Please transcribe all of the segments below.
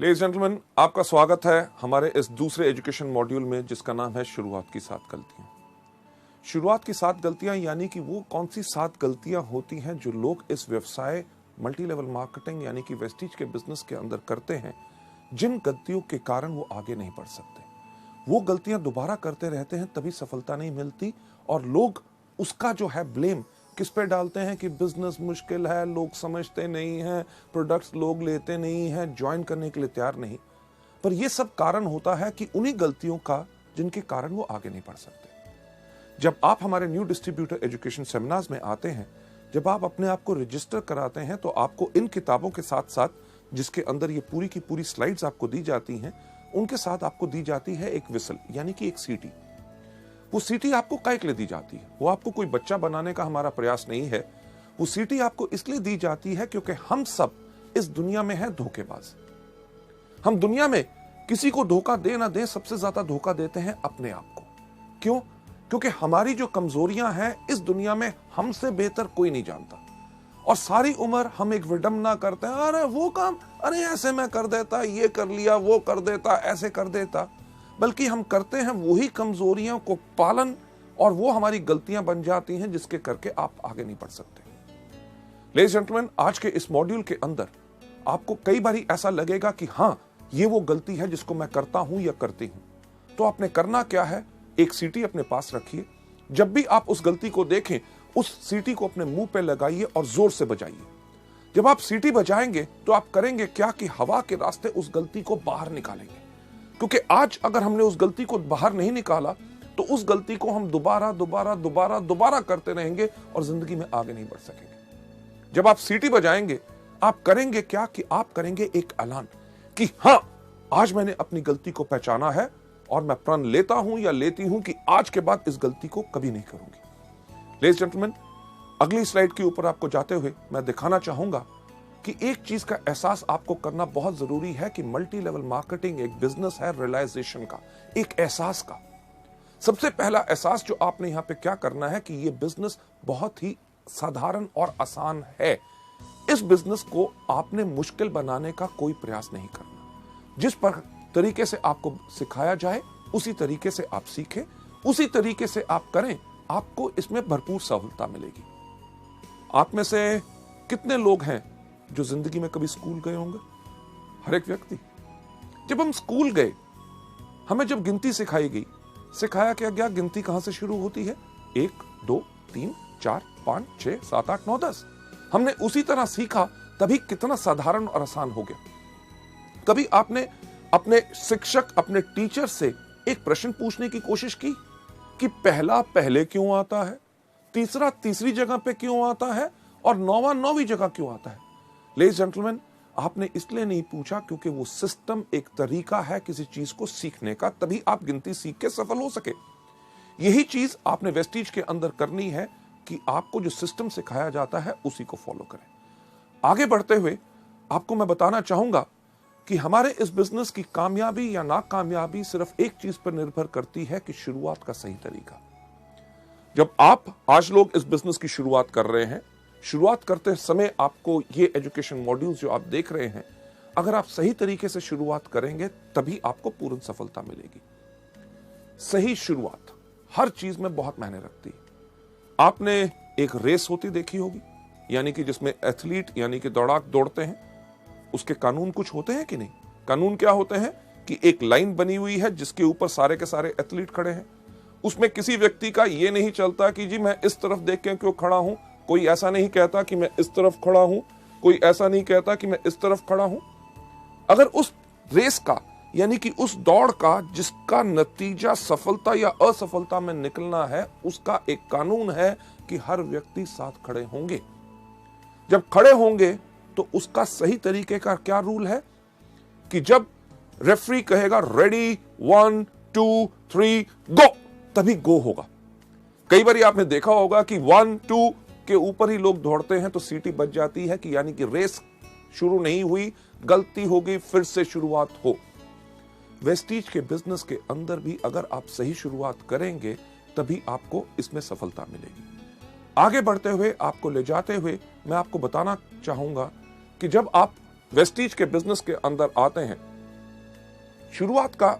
Ladies gentleman, आपका स्वागत है हमारे इस दूसरे एजुकेशन मॉड्यूल में जिसका नाम है शुरुआत की 7 गलतियां। शुरुआत की 7 गलतियां यानी कि वो कौन सी 7 गलतियां होती हैं जो लोग इस व्यवसाय मल्टी लेवल मार्केटिंग यानी कि वेस्टीज के बिजनेस के अंदर करते हैं, जिन गलतियों के कारण वो आगे नहीं बढ़ सकते। वो गलतियां दोबारा करते रहते हैं, तभी सफलता नहीं मिलती और लोग उसका जो है ब्लेम किस पे डालते हैं कि बिजनेस मुश्किल है, लोग समझते नहीं हैं, प्रोडक्ट्स लोग लेते नहीं हैं, ज्वाइन करने के लिए तैयार नहीं। पर यह सब कारण होता है कि उन्हीं गलतियों का जिनके कारण वो आगे नहीं बढ़ सकते। जब आप हमारे न्यू डिस्ट्रीब्यूटर एजुकेशन सेमिनार्स में आते हैं, जब आप अपने आप को रजिस्टर कराते हैं, तो आपको इन किताबों के साथ साथ, जिसके अंदर ये पूरी की पूरी स्लाइड्स आपको दी जाती हैं, उनके साथ आपको दी जाती है एक विसल यानी कि एक सीटी। वो सीटी आपको काहे के लिए दी जाती है? वो आपको कोई बच्चा बनाने का हमारा प्रयास नहीं है। वो सीटी आपको इसलिए दी जाती है क्योंकि हम सब इस दुनिया में हैं धोखेबाज। हम दुनिया में किसी को धोखा दे ना दे, सबसे ज्यादा धोखा देते हैं अपने आप को। क्यों? क्योंकि हमारी जो कमजोरियां हैं इस दुनिया में हमसे बेहतर कोई नहीं जानता। और सारी उम्र हम एक विडंबना करते हैं, अरे वो काम, अरे ऐसे मैं कर देता, ये कर लिया, वो कर देता, ऐसे कर देता। बल्कि हम करते हैं वही कमजोरियों को पालन, और वो हमारी गलतियां बन जाती हैं जिसके करके आप आगे नहीं बढ़ सकते। लेडीज जेंटलमैन, आज के इस मॉड्यूल के अंदर आपको कई बार ऐसा लगेगा कि हाँ, ये वो गलती है जिसको मैं करता हूं या करती हूं। तो आपने करना क्या है? एक सीटी अपने पास रखिए। जब भी आप उस गलती को देखें, उस सीटी को अपने मुंह पे लगाइए और जोर से बजाइए। जब आप सीटी बजाएंगे तो आप करेंगे क्या कि हवा के रास्ते उस गलती को बाहर निकालेंगे। क्योंकि आज अगर हमने उस गलती को बाहर नहीं निकाला तो उस गलती को हम दोबारा करते रहेंगे और जिंदगी में आगे नहीं बढ़ सकेंगे। जब आप सीटी बजाएंगे, आप करेंगे क्या कि आप करेंगे एक ऐलान कि हां, आज मैंने अपनी गलती को पहचाना है और मैं प्रण लेता हूं या लेती हूं कि आज के बाद इस गलती को कभी नहीं करूंगी। लेडीज जेंटलमैन, अगली स्लाइड के ऊपर आपको जाते हुए मैं दिखाना चाहूंगा कि एक चीज का एहसास आपको करना बहुत जरूरी है कि मल्टी लेवल मार्केटिंग एक बिजनेस है रियलाइजेशन का, एक एहसास का। सबसे पहला एहसास जो आपने यहां पे क्या करना है कि ये बिजनेस बहुत ही साधारण और आसान है। इस बिजनेस को आपने मुश्किल बनाने का कोई प्रयास नहीं करना। जिस पर तरीके से आपको सिखाया जाए उसी तरीके से आप सीखें, उसी तरीके से आप करें, आपको इसमें भरपूर सफलता मिलेगी। आप में से कितने लोग हैं जो जिंदगी में कभी स्कूल गए होंगे? हर एक व्यक्ति। जब हम स्कूल गए, हमें जब गिनती सिखाई गई, सिखाया क्या गया गिनती कहां से शुरू होती है? 1 2 3 4 5 6 7 8 9 10। हमने उसी तरह सीखा, तभी कितना साधारण और आसान हो गया। कभी आपने अपने शिक्षक, अपने टीचर से एक प्रश्न पूछने की कोशिश की कि पहला पहले क्यों आता है, तीसरा तीसरी जगह पे क्यों आता है और नौवां नौवीं जगह क्यों आता है? लेडीज जेंटलमैन, आपने इसलिए नहीं पूछा क्योंकि वो सिस्टम एक तरीका है किसी चीज को सीखने का, तभी आप गिनती सीख के सफल हो सके। यही चीज आपने वेस्टीज के अंदर करनी है कि आपको जो सिस्टम सिखाया जाता है उसी को फॉलो करें। आगे बढ़ते हुए आपको मैं बताना चाहूंगा कि हमारे इस बिजनेस की कामयाबी या नाकामयाबी सिर्फ एक चीज पर निर्भर करती है कि शुरुआत का सही तरीका। जब आप आज लोग इस बिजनेस की शुरुआत कर रहे हैं, शुरुआत करते समय आपको ये एजुकेशन मॉड्यूल्स जो आप देख रहे हैं, अगर आप सही तरीके से शुरुआत करेंगे तभी आपको पूर्ण सफलता मिलेगी। सही शुरुआत हर चीज में बहुत मायने रखती है। आपने एक रेस होती देखी होगी, यानी कि जिसमें एथलीट यानी कि दौड़ाक दौड़ते हैं, उसके कानून कुछ होते हैं कि नहीं? कानून क्या होते हैं कि एक लाइन बनी हुई है जिसके ऊपर सारे के सारे एथलीट खड़े हैं। उसमें किसी व्यक्ति का यह नहीं चलता कि जी मैं इस तरफ देख के क्यों खड़ा हूं, कोई ऐसा नहीं कहता कि मैं इस तरफ खड़ा हूं, कोई ऐसा नहीं कहता कि मैं इस तरफ खड़ा हूं। अगर उस रेस का यानी कि उस दौड़ का जिसका नतीजा सफलता या असफलता में निकलना है, उसका एक कानून है कि हर व्यक्ति साथ खड़े होंगे। जब खड़े होंगे तो उसका सही तरीके का क्या रूल है कि जब रेफरी कहेगा रेडी 1 2 3 गो, तभी गो होगा। कई बार आपने देखा होगा कि 1 2 के ऊपर ही लोग दौड़ते हैं तो सीटी बज जाती है कि यानी कि रेस शुरू नहीं हुई, गलती हो गई, फिर से शुरुआत हो। वेस्टीज के बिजनेस के अंदर भी अगर आप सही शुरुआत करेंगे तभी आपको इसमें सफलता मिलेगी। आगे बढ़ते हुए आपको ले जाते हुए मैं आपको बताना चाहूंगा कि जब आप वेस्टीज के बिजनेस के अंदर आते हैं, शुरुआत का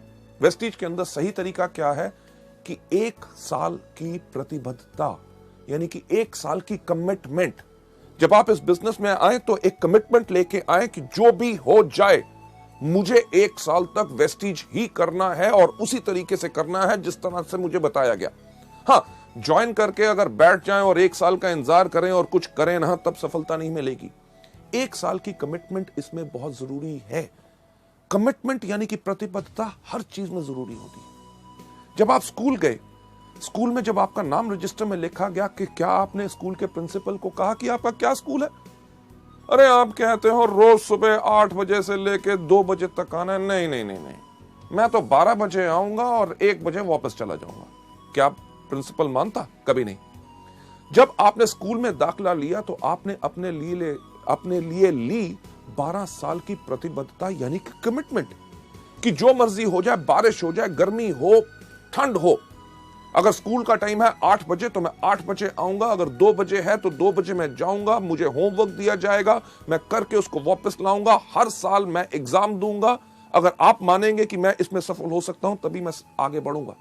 वेस्टीज के अंदर सही तरीका क्या है कि 1 साल की प्रतिबद्धता, यानी कि 1 साल की कमिटमेंट। जब आप इस बिजनेस में आए तो एक कमिटमेंट लेके आए कि जो भी हो जाए मुझे 1 साल तक वेस्टीज ही करना है और उसी तरीके से करना है जिस तरह से मुझे बताया गया। हाँ, ज्वाइन करके अगर बैठ जाएं और 1 साल का इंतजार करें और कुछ करें ना, तब सफलता नहीं मिलेगी। 1 साल की कमिटमेंट इसमें बहुत जरूरी है। कमिटमेंट यानी कि प्रतिबद्धता हर चीज में जरूरी होती है। जब आप स्कूल गए, स्कूल में जब आपका नाम रजिस्टर में लिखा गया कि क्या आपने स्कूल के प्रिंसिपल को कहा कि आपका क्या स्कूल है? अरे आप कहते हो रोज सुबह 8 बजे से लेके 2 बजे तक आना है। नहीं नहीं नहीं नहीं, मैं तो 12 बजे आऊंगा और 1 बजे वापस चला जाऊंगा। क्या प्रिंसिपल मानता? कभी नहीं। जब आपने स्कूल में दाखिला लिया तो आपने अपने लिए ली 12 साल की प्रतिबद्धता, यानी कि कमिटमेंट, कि जो मर्जी हो जाए, बारिश हो जाए, गर्मी हो, ठंड हो, अगर स्कूल का टाइम है 8 बजे तो मैं 8 बजे आऊंगा, अगर 2 बजे है तो 2 बजे मैं जाऊंगा, मुझे होमवर्क दिया जाएगा, मैं करके उसको वापस लाऊंगा, हर साल मैं एग्जाम दूंगा। अगर आप मानेंगे कि मैं इसमें सफल हो सकता हूं तभी मैं आगे बढ़ूंगा।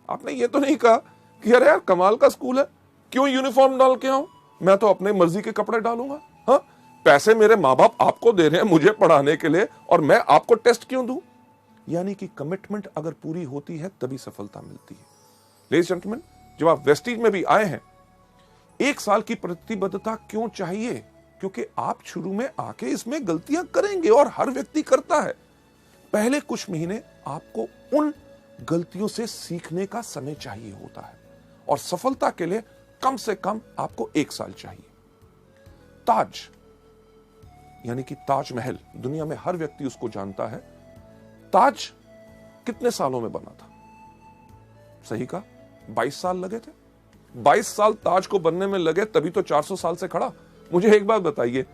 आपने ये तो नहीं कहा कि अरे यार कमाल का स्कूल है, क्यों यूनिफॉर्म डाल के आऊं, मैं तो अपने मर्जी के कपड़े डालूंगा। हाँ, पैसे मेरे माँ बाप आपको दे रहे हैं मुझे पढ़ाने के लिए और मैं आपको टेस्ट क्यों दूं? यानी कि कमिटमेंट अगर पूरी होती है तभी सफलता मिलती है। लेडीज जेंटलमैन, जब आप वेस्टीज में भी आए हैं, 1 साल की प्रतिबद्धता क्यों चाहिए? क्योंकि आप शुरू में आके इसमें गलतियां करेंगे और हर व्यक्ति करता है। पहले कुछ महीने आपको उन गलतियों से सीखने का समय चाहिए होता है और सफलता के लिए कम से कम आपको 1 साल चाहिए। ताज, यानी कि ताजमहल, दुनिया में हर व्यक्ति उसको जानता है। ताज कितने सालों में बना था? सही कहा, 22 साल लगे थे। 22 साल ताज को बनने में लगे, तभी तो 400 साल से खड़ा। मुझे एक बात बताइए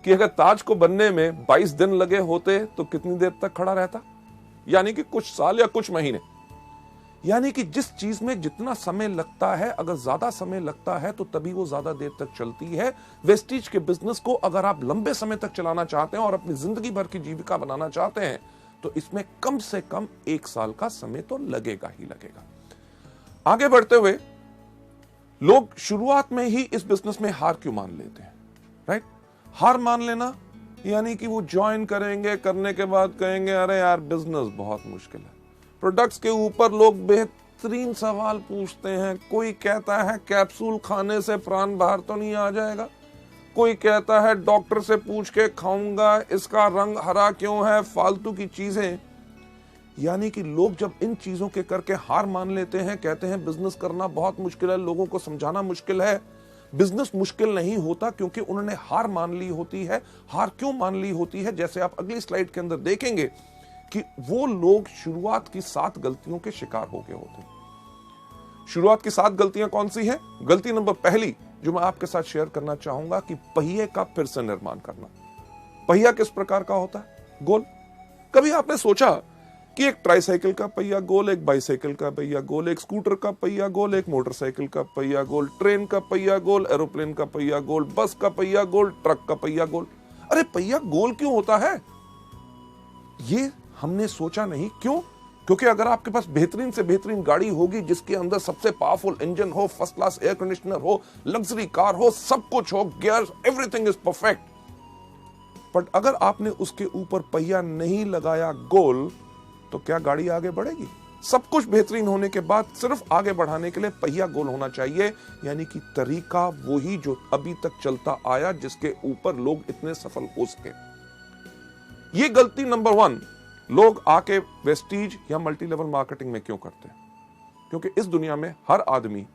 कि अगर ताज को बनने में 22 दिन लगे होते तो कितनी देर तक खड़ा रहता? यानी कि कुछ साल या कुछ महीने। यानी कि जिस चीज में जितना समय लगता है, अगर ज्यादा समय लगता है तो तभी वो ज्यादा देर तक चलती है। वेस्टीज के बिजनेस को अगर आप लंबे समय तक चलाना चाहते हैं और अपनी जिंदगी भर की जीविका बनाना चाहते हैं तो इसमें कम से कम 1 साल का समय तो लगेगा ही लगेगा। आगे बढ़ते हुए लोग शुरुआत में ही इस बिजनेस में हार क्यों मान लेते हैं? राइट, हार मान लेना यानी कि वो ज्वाइन करेंगे, करने के बाद कहेंगे अरे यार बिजनेस बहुत मुश्किल है। प्रोडक्ट्स के ऊपर लोग बेहतरीन सवाल पूछते हैं। कोई कहता है कैप्सूल खाने से प्राण बाहर तो नहीं आ जाएगा, कोई कहता है डॉक्टर से पूछ के खाऊंगा, इसका रंग हरा क्यों है, फालतू की चीजें। यानी कि लोग जब इन चीजों के करके हार मान लेते हैं, कहते हैं बिजनेस करना बहुत मुश्किल है, लोगों को समझाना मुश्किल है। बिजनेस मुश्किल नहीं होता क्योंकि उन्होंने हार मान ली होती है। हार क्यों मान ली होती है? जैसे आप अगली स्लाइड के अंदर देखेंगे कि वो लोग शुरुआत की 7 गलतियों के शिकार हो गए होते हैं। शुरुआत की 7 गलतियां कौन सी हैं? गलती नंबर पहली जो मैं आपके साथ शेयर करना चाहूंगा कि पहिए का फिर से निर्माण करना। पहिया किस प्रकार का होता है? गोल। कभी आपने सोचा कि एक ट्राईसाइकिल का पहिया गोल, एक बाइसाइकिल का पहिया गोल, एक स्कूटर का पहिया गोल, एक मोटरसाइकिल का पहिया गोल, ट्रेन का पहिया गोल, एरोप्लेन का पहिया गोल, बस का पहिया गोल, ट्रक का पहिया गोल। अरे पहिया गोल क्यों होता है? ये हमने सोचा नहीं। क्यों? क्योंकि अगर आपके पास बेहतरीन से बेहतरीन गाड़ी होगी जिसके अंदर सबसे पावरफुल इंजन हो, फर्स्ट क्लास एयर कंडीशनर हो, लग्जरी कार हो, सब कुछ हो, gear, everything is perfect, but अगर आपने उसके ऊपर पहिया नहीं लगाया गोल तो क्या गाड़ी आगे बढ़ेगी? सब कुछ बेहतरीन होने के बाद सिर्फ आगे बढ़ाने के लिए पहिया गोल होना चाहिए। यानी कि तरीका वही जो अभी तक चलता आया, जिसके ऊपर लोग इतने सफल हो सके। ये गलती नंबर 1 लोग आके वेस्टीज या मल्टी लेवल मार्केटिंग में क्यों करते हैं? क्योंकि इस दुनिया में हर आदमी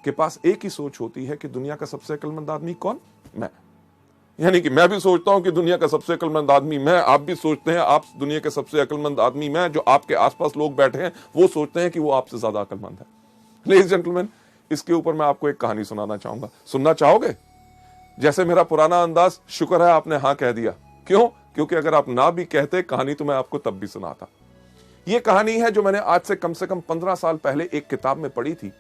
के पास एक ही सोच होती है कि दुनिया का सबसे अक्लमंद आदमी कौन? मैं। यानी कि मैं भी सोचता हूं कि दुनिया का सबसे अक्लमंद आदमी मैं, आप भी सोचते हैं आप दुनिया के सबसे अक्लमंद आदमी मैं। जो आपके आसपास लोग बैठे हैं वो सोचते हैं कि वो आपसे ज्यादा अक्लमंद है। लेडीज जेंटलमैन, इसके ऊपर मैं आपको एक कहानी सुनाना चाहूंगा। सुनना चाहोगे? जैसे मेरा पुराना अंदाज, शुक्र है आपने हाँ कह दिया। क्यों? क्योंकि अगर आप ना भी कहते कहानी तो मैं आपको तब भी सुनाता। यह कहानी है जो मैंने आज से कम 15 साल पहले एक किताब में पढ़ी थी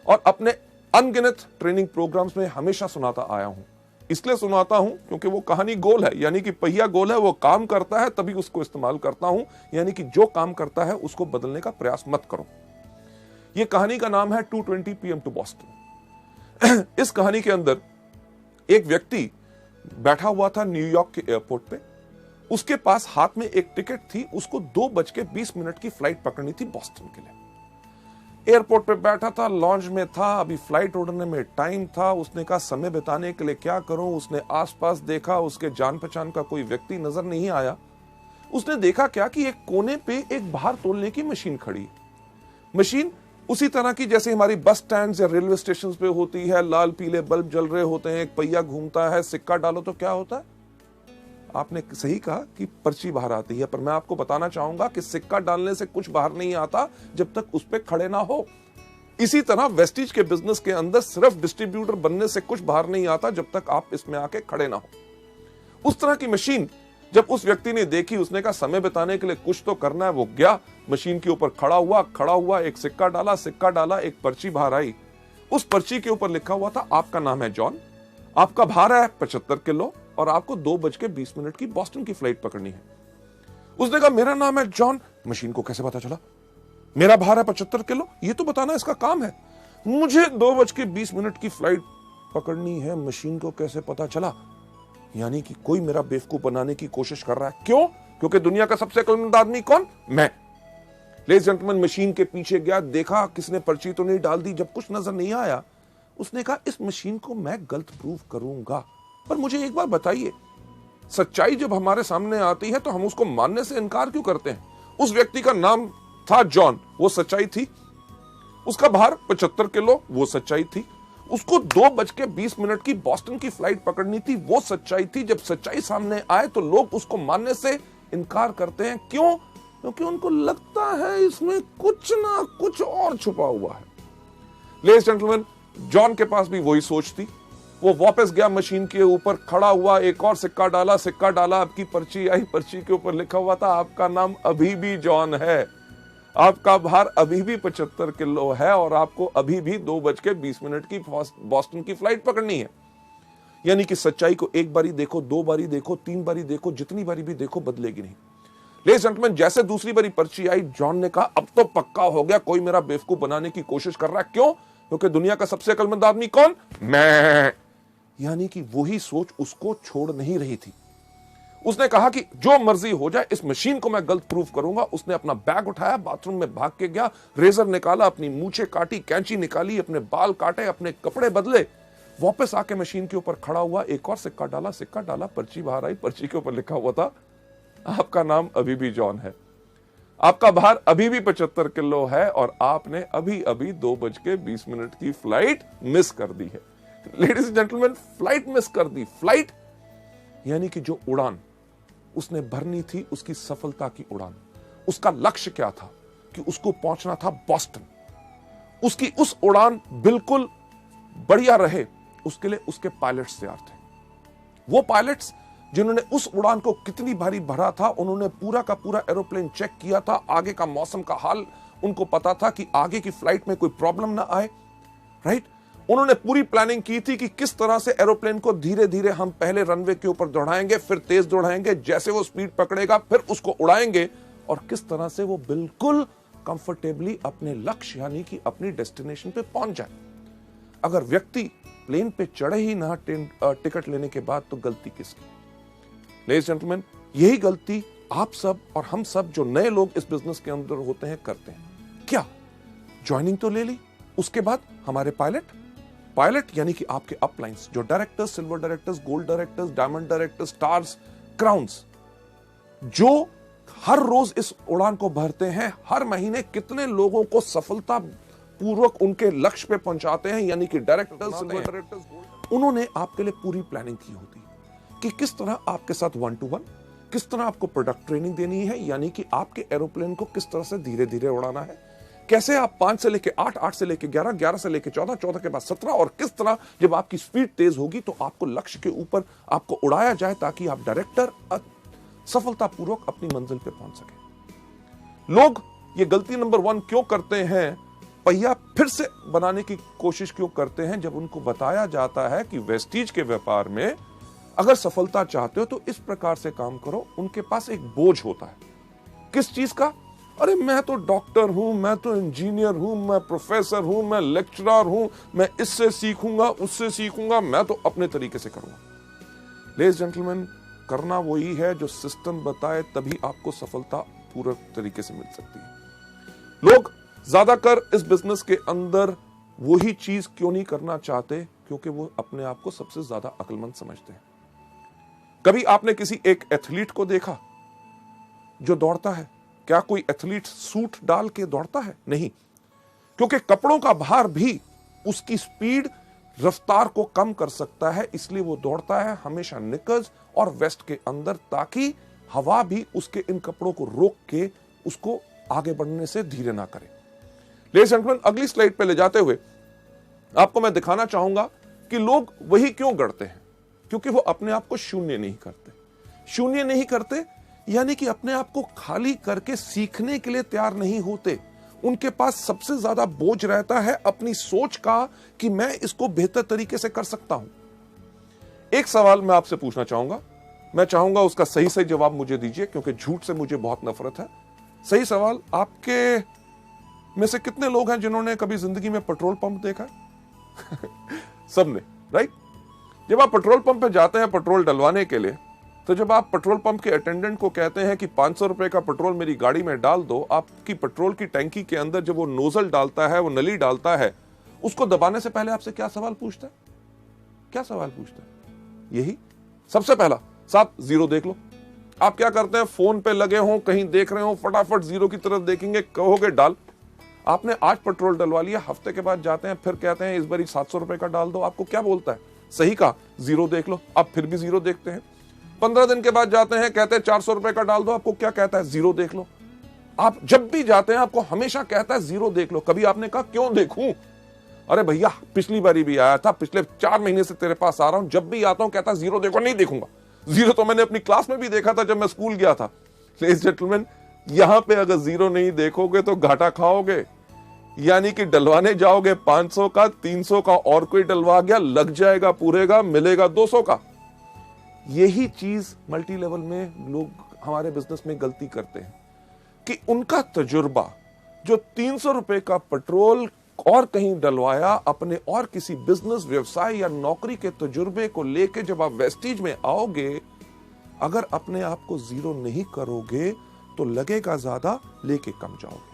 और अपने अनगिनत ट्रेनिंग प्रोग्राम्स में हमेशा सुनाता आया हूं। इसलिए सुनाता हूं क्योंकि वो कहानी गोल है, यानी कि पहिया गोल है, वो काम करता है तभी उसको इस्तेमाल करता हूं, यानी कि जो काम करता है उसको बदलने का प्रयास मत करो। ये कहानी का नाम है 2:20 PM टू बॉस्टन। इस कहानी के अंदर एक व्यक्ति बैठा हुआ था न्यूयॉर्क के एयरपोर्ट पे, उसके पास हाथ में एक टिकट थी, उसको 2:20 की फ्लाइट पकड़नी थी बॉस्टन के लिए। एयरपोर्ट पे बैठा था, लॉन्च में था, अभी फ्लाइट उड़ने में टाइम था। उसने कहा समय बिताने के लिए क्या करूं। उसने आसपास देखा, उसके जान पहचान का कोई व्यक्ति नजर नहीं आया। उसने देखा क्या कि एक कोने पे एक बाहर तोलने की मशीन खड़ी है। मशीन उसी तरह की जैसे हमारी बस स्टैंड या रेलवे स्टेशन पे होती है, लाल पीले बल्ब जल रहे होते हैं, एक पहिया घूमता है, सिक्का डालो तो क्या होता है। आपने सही कहा कि पर्ची बाहर आती है, पर मैं आपको बताना चाहूंगा कि सिक्का डालने से कुछ बाहर नहीं आता जब तक उस पर खड़े ना हो। इसी तरह वेस्टीज के बिजनेस के अंदर सिर्फ डिस्ट्रीब्यूटर बनने से कुछ बाहर नहीं आता जब तक आप इसमें आके खड़े ना हो। उस तरह की मशीन जब उस व्यक्ति ने देखी, उसने कहा समय बिताने के लिए कुछ तो करना है। वो गया मशीन के ऊपर, खड़ा हुआ एक सिक्का डाला, एक पर्ची बाहर आई। उस पर्ची के ऊपर लिखा हुआ था आपका नाम है जॉन, आपका भार है 75 किलो और आपको 2:20 की बॉस्टन की फ्लाइट पकड़नी है। उसने कहा मेरा नाम है जॉन। मशीन को कैसे पता चला मेरा भार है 75 किलो? ये तो बताना इसका काम है। मुझे 2:20 की फ्लाइट पकड़नी है, मशीन को कैसे पता चला? यानी कि कोई मेरा बेवकूफ बनाने की कोशिश कर रहा है। क्यों? क्योंकि दुनिया का सबसे अक्लमंद आदमी कौन? मैं। लेडीज एंड जेंटलमैन, मशीन के पीछे गया, देखा किसने पर्ची तो नहीं डाल दी। जब कुछ नजर नहीं आया, उसने कहा इस मशीन को मैं गलत प्रूव करूंगा। पर मुझे एक बार बताइए, सच्चाई जब हमारे सामने आती है तो हम उसको मानने से इनकार क्यों करते हैं? उस व्यक्ति का नाम था जॉन, वो सच्चाई थी। उसका भार 75 किलो, वो सच्चाई थी। उसको 2:20 की बॉस्टन की फ्लाइट पकड़नी थी, वो सच्चाई थी। जब सच्चाई सामने आए तो लोग उसको मानने से इनकार करते हैं। क्यों? क्योंकि उनको लगता है इसमें कुछ ना कुछ और छुपा हुआ है। लेडीज जेंटलमैन, जॉन के पास भी वही सोच थी। वो वापस गया मशीन के ऊपर, खड़ा हुआ, एक और सिक्का डाला, आपकी पर्ची आई। पर्ची के ऊपर लिखा हुआ था आपका नाम अभी भी जॉन है, आपका भार अभी भी 75 किलो है और आपको अभी भी 2:20 की बॉस्टन की फ्लाइट पकड़नी है। यानी कि सच्चाई को एक बारी देखो, 2 बारी देखो, 3 बारी देखो, जितनी बारी भी देखो बदलेगी नहीं। लेडीज एंड जेंटलमैन, जैसे दूसरी बारी पर्ची आई, जॉन ने कहा अब तो पक्का हो गया, कोई मेरा बेवकूफ बनाने की कोशिश कर रहा है। क्यों? क्योंकि दुनिया का सबसे अक्लमंद आदमी कौन? मैं। यानी कि वही सोच उसको छोड़ नहीं रही थी। उसने कहा कि जो मर्जी हो जाए, इस मशीन को मैं गलत प्रूफ करूंगा। उसने अपना बैग उठाया, बाथरूम में भाग के गया, रेजर निकाला, अपनी मूछें काटी, कैंची निकाली, अपने बाल काटे, अपने कपड़े बदले, वापस आके मशीन के ऊपर खड़ा हुआ, एक और सिक्का डाला, पर्ची बाहर आई। पर्ची के ऊपर लिखा हुआ था आपका नाम अभी भी जॉन है, आपका भार अभी भी 75 किलो है और आपने अभी अभी 2:20 की फ्लाइट मिस कर दी है। Ladies and gentleman, flight miss कर दी। फ्लाइट यानी कि जो उड़ान उसने भरनी थी, उसकी सफलता की उड़ान, उसका लक्ष्य क्या था कि उसको पहुंचना था बॉस्टन। उसकी उस उड़ान बिल्कुल बढ़िया रहे, उसके लिए उसके पायलट्स तैयार थे। वो पायलट्स जिन्होंने उस उड़ान को कितनी भारी भरा था, उन्होंने पूरा का पूरा एरोप्लेन चेक किया था, आगे का मौसम का हाल उनको पता था कि आगे की फ्लाइट में कोई प्रॉब्लम ना आए। राइट? उन्होंने पूरी प्लानिंग की थी कि किस तरह से एरोप्लेन को धीरे धीरे हम पहले रनवे के ऊपर दौड़ाएंगे, फिर तेज दौड़ाएंगे, जैसे वो स्पीड पकड़ेगा फिर उसको उड़ाएंगे और किस तरह से वो बिल्कुल कंफर्टेबली अपने लक्ष्य यानी कि अपनी डेस्टिनेशन पे पहुंच जाए। अगर व्यक्ति प्लेन पे चढ़े ही ना टिकट लेने के बाद, तो गलती किसकी? लेडीज जेंटलमैन, यही गलती आप सब और हम सब जो नए लोग इस बिजनेस के अंदर होते हैं करते हैं। क्या? ज्वाइनिंग तो ले ली, उसके बाद हमारे पायलट यानी कि आपके अपलाइंस, जो directors, silver directors, gold directors, diamond directors, stars, crowns, जो हर रोज इस उड़ान को भरते हैं, हर महीने कितने लोगों को सफलता पूर्वक उनके लक्ष्य पे पहुंचाते हैं, यानी कि डायरेक्टर्स, सिल्वर डायरेक्टर्स, उन्होंने आपके लिए पूरी प्लानिंग की होती है कि किस तरह आपके साथ 1-to-1, किस तरह आपको प्रोडक्ट ट्रेनिंग देनी है, यानी कि आपके एरोप्लेन को किस तरह से धीरे धीरे उड़ाना है, कैसे आप 5 से लेके 8, 8 से लेके 11, 11 से लेके 14, 14 के बाद 17 और किस तरह जब आपकी स्पीड तेज होगी तो आपको लक्ष्य के ऊपर आपको उड़ाया जाए ताकि आप डायरेक्टर सफलतापूर्वक अपनी मंजिल पे पहुंच सके। लोग ये गलती नंबर 1 क्यों करते हैं पहिया फिर से बनाने की कोशिश क्यों करते हैं जब उनको बताया जाता है कि वेस्टीज के व्यापार में अगर सफलता चाहते हो तो इस प्रकार से काम करो। उनके पास एक बोझ होता है, किस चीज का? अरे मैं तो डॉक्टर हूं, मैं तो इंजीनियर हूं, मैं प्रोफेसर हूं, मैं लेक्चरर हूं, मैं इससे सीखूंगा, उससे सीखूंगा, मैं तो अपने तरीके से करूंगा। लेडीज जेंटलमैन, करना वही है जो सिस्टम बताए, तभी आपको सफलता पूरे तरीके से मिल सकती है। लोग ज्यादातर इस बिजनेस के अंदर वही चीज क्यों नहीं करना चाहते? क्योंकि वो अपने आप को सबसे ज्यादा अक्लमंद समझते हैं। कभी आपने किसी एक एथलीट को देखा जो दौड़ता है? क्या कोई एथलीट सूट डाल के दौड़ता है? नहीं, क्योंकि कपड़ों का भार भी उसकी स्पीड, रफ्तार को कम कर सकता है। इसलिए वो दौड़ता है हमेशा निकर्स और वेस्ट के अंदर, ताकि हवा भी उसके इन कपड़ों को रोक के उसको आगे बढ़ने से धीरे ना करे। लेडीज एंड जेंटलमैन, अगली स्लाइड पे ले जाते हुए आपको मैं दिखाना चाहूंगा कि लोग वही क्यों करते हैं, क्योंकि वो अपने आप को शून्य नहीं करते। शून्य नहीं करते यानी कि अपने आप को खाली करके सीखने के लिए तैयार नहीं होते। उनके पास सबसे ज्यादा बोझ रहता है अपनी सोच का कि मैं इसको बेहतर तरीके से कर सकता हूं। एक सवाल मैं आपसे पूछना चाहूंगा, मैं चाहूंगा उसका सही सही जवाब मुझे दीजिए, क्योंकि झूठ से मुझे बहुत नफरत है। सही सवाल, आपके में से कितने लोग हैं जिन्होंने कभी जिंदगी में पेट्रोल पंप देखा है? सबने, राइट? जब आप पेट्रोल पंप पे जाते हैं पेट्रोल डलवाने के लिए, तो जब आप पेट्रोल पंप के अटेंडेंट को कहते हैं कि 500 रुपए का पेट्रोल मेरी गाड़ी में डाल दो, आपकी पेट्रोल की टैंकी के अंदर जब वो नोजल डालता है, वो नली डालता है, उसको दबाने से पहले आपसे क्या सवाल पूछता है? क्या सवाल पूछता है? यही सबसे पहला, साहब जीरो देख लो। आप क्या करते हैं? फोन पे लगे हो, कहीं देख रहे हो, फटाफट जीरो की तरफ देखेंगे, कहोगे डाल। आपने आज पेट्रोल डलवा लिया, हफ्ते के बाद जाते हैं, फिर कहते हैं इस बार 700 रुपए का डाल दो। आपको क्या बोलता है? सही कहा, जीरो देख लो। आप फिर भी जीरो देखते हैं। 15 दिन के बाद जाते हैं, कहते हैं 400 रुपए का डाल दो। आपको क्या कहता है? जीरो देख लो। आप जब भी जाते हैं आपको हमेशा कहता है जीरो देख लो। कभी आपने कहा क्यों देखूं? अरे भैया पिछली बारी भी आया था, पिछले 4 महीने से तेरे पास आ रहा हूं, जब भी आता हूं कहता है जीरो देखो। नहीं देखूंगा। जीरो तो मैंने अपनी क्लास में भी देखा था जब मैं स्कूल गया था। लेडीज जेंटलमैन, यहां पे अगर जीरो नहीं देखोगे तो घाटा खाओगे। यानी कि डलवाने जाओगे 500 का, 300 का, और कोई डलवा गया, लग जाएगा पूरे का, मिलेगा 200 का। यही चीज मल्टी लेवल में लोग हमारे बिजनेस में गलती करते हैं कि उनका तजुर्बा, जो 300 रुपए का पेट्रोल और कहीं डलवाया, अपने और किसी बिजनेस, व्यवसाय या नौकरी के तजुर्बे को लेके जब आप वेस्टीज में आओगे, अगर अपने आप को जीरो नहीं करोगे तो लगेगा ज्यादा, लेके कम जाओगे।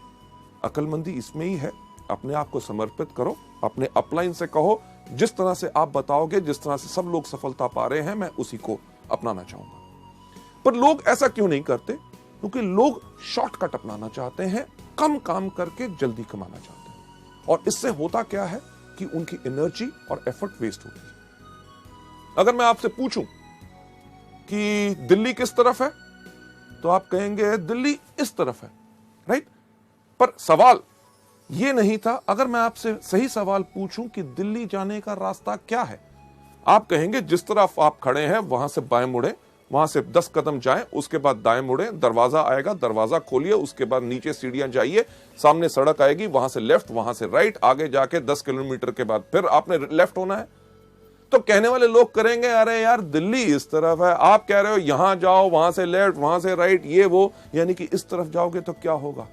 अक्लमंदी इसमें ही है। अपने आप को समर्पित करो, अपने अपलाइन से कहो, जिस तरह से आप बताओगे, जिस तरह से सब लोग सफलता पा रहे हैं, मैं उसी को अपनाना चाहूंगा। पर लोग ऐसा क्यों नहीं करते? क्योंकि लोग शॉर्टकट अपनाना चाहते हैं, कम काम करके जल्दी कमाना चाहते हैं। और इससे होता क्या है कि उनकी एनर्जी और एफर्ट वेस्ट होती है। अगर मैं आपसे पूछूं कि दिल्ली किस तरफ है, तो आप कहेंगे दिल्ली इस तरफ है, राइट? पर सवाल यह नहीं था। अगर मैं आपसे सही सवाल पूछूं कि दिल्ली जाने का रास्ता क्या है, आप कहेंगे जिस तरफ आप खड़े हैं वहां से बाएं मुड़े, वहां से 10 कदम जाएं, उसके बाद दाएं मुड़े, दरवाजा आएगा, दरवाजा खोलिए, उसके बाद नीचे सीढ़ियां जाइए, सामने सड़क आएगी, वहां से लेफ्ट, वहां से राइट, आगे जाके 10 किलोमीटर के बाद फिर आपने लेफ्ट होना है। तो कहने वाले लोग करेंगे अरे यार दिल्ली इस तरफ है, आप कह रहे हो यहां जाओ, वहां से लेफ्ट, वहां से राइट, ये वो, यानी कि इस तरफ जाओगे तो क्या होगा?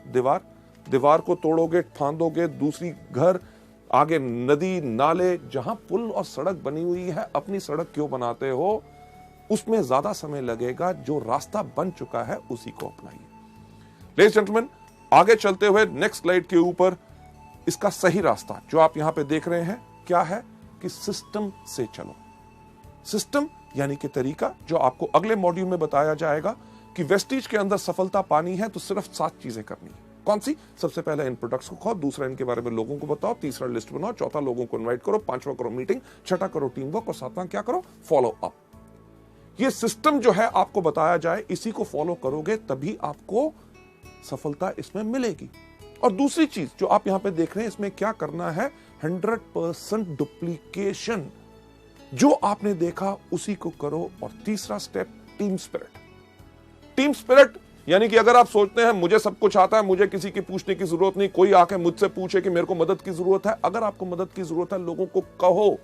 दीवार को तोड़ोगे, फांदोगे, दूसरी घर, आगे नदी, नाले, जहां पुल और सड़क बनी हुई है, अपनी सड़क क्यों बनाते हो? उसमें ज्यादा समय लगेगा। जो रास्ता बन चुका है उसी को अपनाइए। लेडीज जेंटलमैन, आगे चलते हुए नेक्स्ट स्लाइड के ऊपर इसका सही रास्ता जो आप यहां पे देख रहे हैं क्या है कि सिस्टम से चलो। सिस्टम यानी कि तरीका, जो आपको अगले मॉड्यूल में बताया जाएगा कि वेस्टीज के अंदर सफलता पानी है तो सिर्फ 7 चीजें करनी है। कौन सी? सबसे पहले इन प्रोडक्ट्स को खाओ, दूसरा इनके बारे में लोगों को बताओ, तीसरा लिस्ट बनाओ, चौथा लोगों को इनवाइट करो, 5वां करो मीटिंग, 6ठा करो टीम वर्क, और 7वां क्या करो? Follow up. ये सिस्टम जो है आपको बताया जाए, इसी को फॉलो करोगे तभी आपको सफलता इसमें मिलेगी। और दूसरी चीज जो आप यहां पे देख रहे हैं, इसमें क्या करना है? 100% डुप्लीकेशन। जो आपने देखा उसी को करो। और तीसरा step, team spirit. Team spirit यानी कि अगर आप सोचते हैं मुझे सब कुछ आता है, मुझे किसी की पूछने की जरूरत नहीं, कोई आके मुझसे पूछे कि मेरे को मदद की जरूरत है, अगर आपको मदद की जरूरत है लोगों को कहो।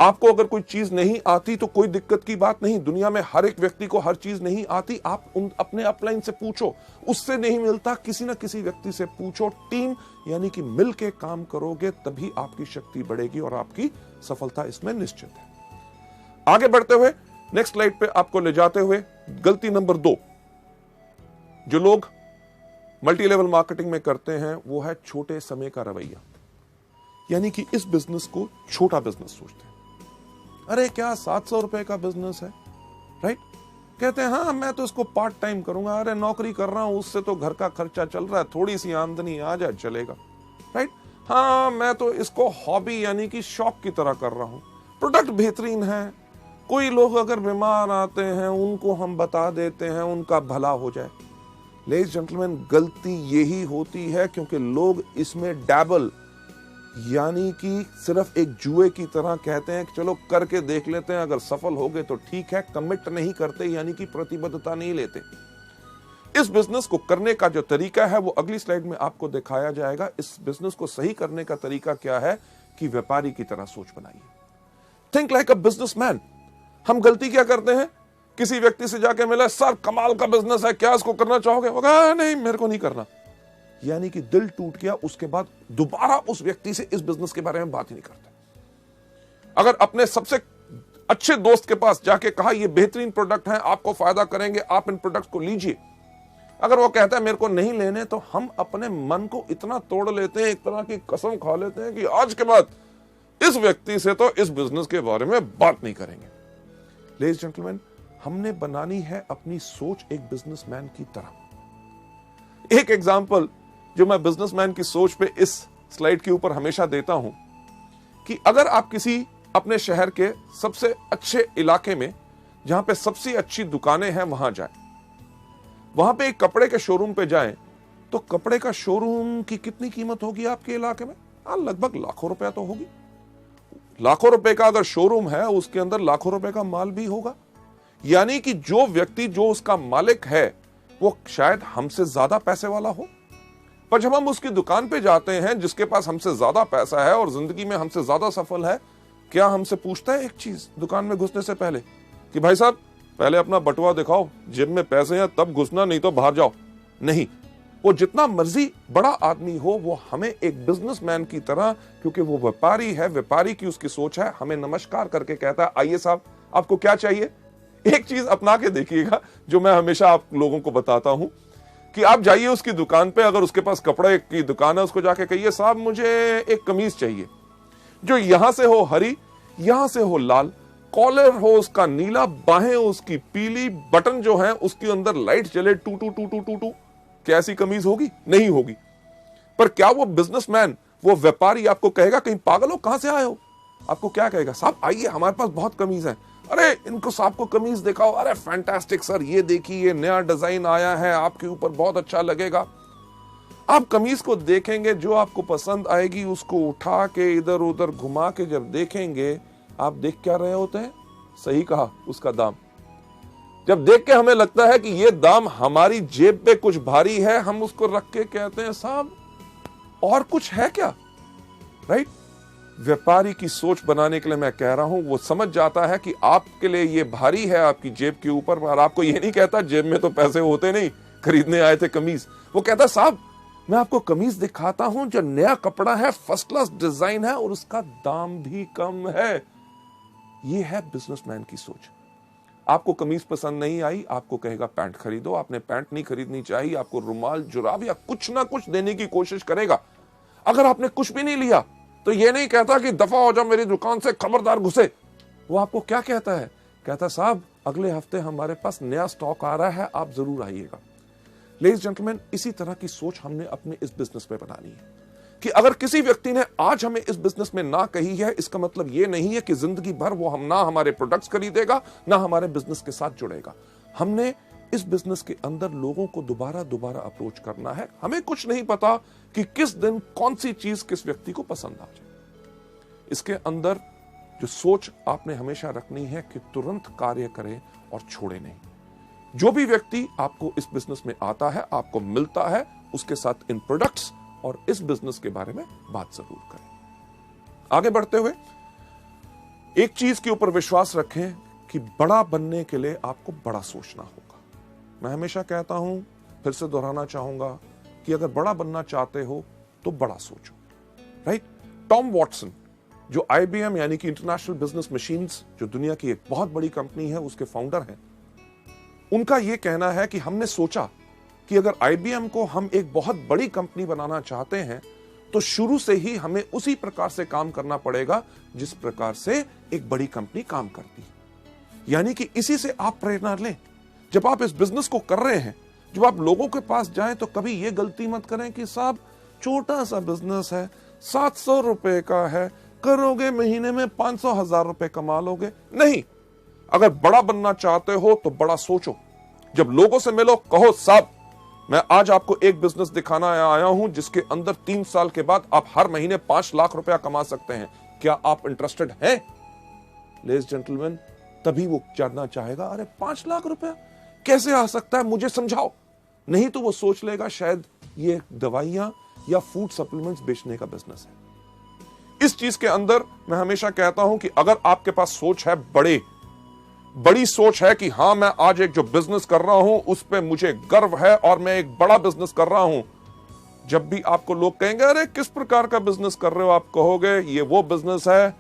आपको अगर कोई चीज नहीं आती तो कोई दिक्कत की बात नहीं, दुनिया में हर एक व्यक्ति को हर चीज नहीं आती, आप अपने अपलाइन से पूछो, उससे नहीं मिलता किसी ना किसी व्यक्ति से पूछो। टीम यानी कि मिल के काम करोगे तभी आपकी शक्ति बढ़ेगी और आपकी सफलता इसमें निश्चित है। आगे बढ़ते हुए नेक्स्ट स्लाइड पे आपको ले जाते हुए गलती नंबर 2 जो लोग मल्टी लेवल मार्केटिंग में करते हैं वो है छोटे समय का रवैया, यानी कि इस बिजनेस को छोटा बिजनेस सोचते हैं। अरे क्या 700 रुपए का बिजनेस है, राइट? कहते हैं हाँ मैं तो इसको पार्ट टाइम करूंगा, अरे नौकरी कर रहा हूं उससे तो घर का खर्चा चल रहा है, थोड़ी सी आमदनी आ जाए चलेगा, राइट? हाँ मैं तो इसको हॉबी यानी कि शौक की तरह कर रहा हूं, प्रोडक्ट बेहतरीन है, कोई लोग अगर बीमार आते हैं उनको हम बता देते हैं उनका भला हो जाए। लेडीज जेंटलमैन, गलती यही होती है क्योंकि लोग इसमें डैबल यानी कि सिर्फ एक जुए की तरह कहते हैं कि चलो करके देख लेते हैं, अगर सफल हो गए तो ठीक है, कमिट नहीं करते यानी कि प्रतिबद्धता नहीं लेते। इस बिजनेस को करने का जो तरीका है वो अगली स्लाइड में आपको दिखाया जाएगा। इस बिजनेस को सही करने का तरीका क्या है कि व्यापारी की तरह सोच बनाइए। Think like a businessman. हम गलती क्या करते हैं, किसी व्यक्ति से जाके मिला, सर कमाल का बिजनेस है, क्या इसको करना चाहोगे? वो कहा नहीं मेरे को नहीं करना, यानी कि दिल टूट गया, उसके बाद दोबारा उस व्यक्ति से इस बिजनेस के बारे में बात ही नहीं करते। अगर अपने सबसे अच्छे दोस्त के पास जाके कहा ये बेहतरीन प्रोडक्ट है, आपको फायदा करेंगे, आप इन प्रोडक्ट को लीजिए, अगर वो कहता है मेरे को नहीं लेने, तो हम अपने मन को इतना तोड़ लेते हैं, एक तरह की कसम खा लेते हैं कि आज के बाद इस व्यक्ति से तो इस बिजनेस के बारे में बात नहीं करेंगे। लेडीज जेंटलमैन, हमने बनानी है अपनी सोच एक बिजनेसमैन की तरह। एक एग्जांपल जो मैं बिजनेसमैन की सोच पे इस स्लाइड के ऊपर हमेशा देता हूं कि अगर आप किसी अपने शहर के सबसे अच्छे इलाके में जहां पे सबसे अच्छी दुकानें हैं वहां जाएं, वहां पे एक कपड़े के शोरूम पे जाएं, तो कपड़े का शोरूम की कितनी कीमत होगी आपके इलाके में? लगभग लाखों रुपया तो होगी। लाखों रुपए का अगर शोरूम है उसके अंदर लाखों रुपए का माल भी होगा, यानी कि जो व्यक्ति जो उसका मालिक है वो शायद हमसे ज्यादा पैसे वाला हो, पर जब हम उसकी दुकान पे जाते हैं जिसके पास हमसे ज्यादा पैसा है और जिंदगी में हमसे ज्यादा सफल है, क्या हमसे पूछता है एक चीज दुकान में घुसने से पहले कि भाई साहब पहले अपना बटुआ दिखाओ, जेब में पैसे हैं तब घुसना, नहीं तो बाहर जाओ? नहीं, वो जितना मर्जी बड़ा आदमी हो वो हमें एक बिजनेसमैन की तरह, क्योंकि वो व्यापारी है, व्यापारी की उसकी सोच है, हमें नमस्कार करके कहता है आइए साहब आपको क्या चाहिए। एक चीज अपना के देखिएगा जो मैं हमेशा आप लोगों को बताता हूं कि आप जाइए उसकी दुकान पे, अगर उसके पास कपड़े की दुकान है उसको जाके कहिए साहब मुझे एक कमीज चाहिए जो यहां से हो हरी, यहां से हो लाल, कॉलर हो उसका नीला, बाहें उसकी पीली, बटन जो है उसके अंदर लाइट जले टू टू टू टू टू टू। क्या ऐसी कमीज होगी? नहीं होगी। पर क्या वो बिजनेसमैन, वो व्यापारी आपको कहेगा कहीं पागल हो कहां से आए हो? आपको क्या कहेगा? साहब आइए हमारे पास बहुत कमीज है। अरे इनको साहब को कमीज दिखाओ, अरे फैंटास्टिक सर, ये देखिए ये नया डिजाइन आया है, आपके ऊपर बहुत अच्छा लगेगा। आप कमीज को देखेंगे, जो आपको पसंद आएगी उसको उठा के इधर उधर घुमा के जब देखेंगे, आप देख क्या रहे होते हैं? सही कहा, उसका दाम। जब देख के हमें लगता है कि ये दाम हमारी जेब पे कुछ भारी है, हम उसको रख के कहते हैं साहब और कुछ है क्या, राइट? व्यापारी की सोच बनाने के लिए मैं कह रहा हूं, वो समझ जाता है कि आपके लिए ये भारी है आपकी जेब के ऊपर, और आपको ये नहीं कहता जेब में तो पैसे होते नहीं, खरीदने आए थे कमीज। वो कहता साहब मैं आपको कमीज दिखाता हूं जो नया कपड़ा है, फर्स्ट क्लास डिजाइन है और उसका दाम भी कम है। ये है बिजनेसमैन की सोच। आपको कमीज पसंद नहीं आई, आपको कहेगा पैंट खरीदो। आपने पैंट नहीं खरीदनी चाहिए, आपको रुमाल, जुराब या कुछ ना कुछ देने की कोशिश करेगा। अगर आपने कुछ भी नहीं लिया तो ये नहीं कहता कि दफा हो जाओ मेरी दुकान से, खबरदार घुसे। वो आपको क्या कहता है? कहता साहब अगले हफ्ते हमारे पास नया स्टॉक आ रहा है, आप जरूर आइएगा। लेडीज जेंटलमैन, इसी तरह की सोच हमने अपने इस बिजनेस में बनानी है कि अगर किसी व्यक्ति ने आज हमें इस बिजनेस में ना कही है, इसका मतलब ये नहीं है कि जिंदगी भर वो हम ना हमारे प्रोडक्ट्स खरीदेगा ना हमारे बिजनेस के साथ जुड़ेगा। हमने इस बिजनेस के अंदर लोगों को दोबारा दोबारा अप्रोच करना है। हमें कुछ नहीं पता कि किस दिन कौन सी चीज किस व्यक्ति को पसंद आ जाए। इसके अंदर जो सोच आपने हमेशा रखनी है कि तुरंत कार्य करें और छोड़े नहीं। जो भी व्यक्ति आपको इस बिजनेस में आता है, आपको मिलता है, उसके साथ इन प्रोडक्ट्स और इस बिजनेस के बारे में बात जरूर करें। आगे बढ़ते हुए एक चीज के ऊपर विश्वास रखें कि बड़ा बनने के लिए आपको बड़ा सोचना होगा। मैं हमेशा कहता हूं, फिर से दोहराना चाहूंगा कि अगर बड़ा बनना चाहते हो तो बड़ा सोचो, राइट? टॉम वॉटसन, जो IBM यानी कि इंटरनेशनल बिजनेस मशीन्स, जो दुनिया की एक बहुत बड़ी कंपनी है, उसके फाउंडर हैं, उनका यह कहना है कि हमने सोचा कि अगर IBM को हम एक बहुत बड़ी कंपनी बनाना चाहते हैं तो शुरू से ही हमें उसी प्रकार से काम करना पड़ेगा जिस प्रकार से एक बड़ी कंपनी काम करती है। यानी कि इसी से आप प्रेरणा लें। जब आप इस बिजनेस को कर रहे हैं, जब आप लोगों के पास जाएं तो कभी यह गलती मत करें कि साहब छोटा सा बिजनेस है, 700 रुपए का है, करोगे महीने में 500,000 रुपए कमा लोगे। नहीं, अगर बड़ा बनना चाहते हो तो बड़ा सोचो। जब लोगों से मिलो, कहो साहब मैं आज आपको एक बिजनेस दिखाना आया हूं जिसके अंदर 3 साल के बाद आप हर महीने 5 लाख रुपया कमा सकते हैं, क्या आप इंटरेस्टेड हैं? लेडीज जेंटलमैन, तभी वो जानना चाहेगा, अरे 5 लाख रुपया कैसे आ सकता है, मुझे समझाओ। नहीं तो वो सोच लेगा शायद ये दवाइयां या फूड सप्लीमेंट्स बेचने का बिजनेस है। इस चीज के अंदर मैं हमेशा कहता हूं कि अगर आपके पास सोच है, बड़ी सोच है कि हां मैं आज एक जो बिजनेस कर रहा हूं उस पे मुझे गर्व है और मैं एक बड़ा बिजनेस कर रहा हूं, जब भी आपको लोग कहेंगे अरे किस प्रकार का बिजनेस कर रहे हो, आप कहोगे ये वो बिजनेस है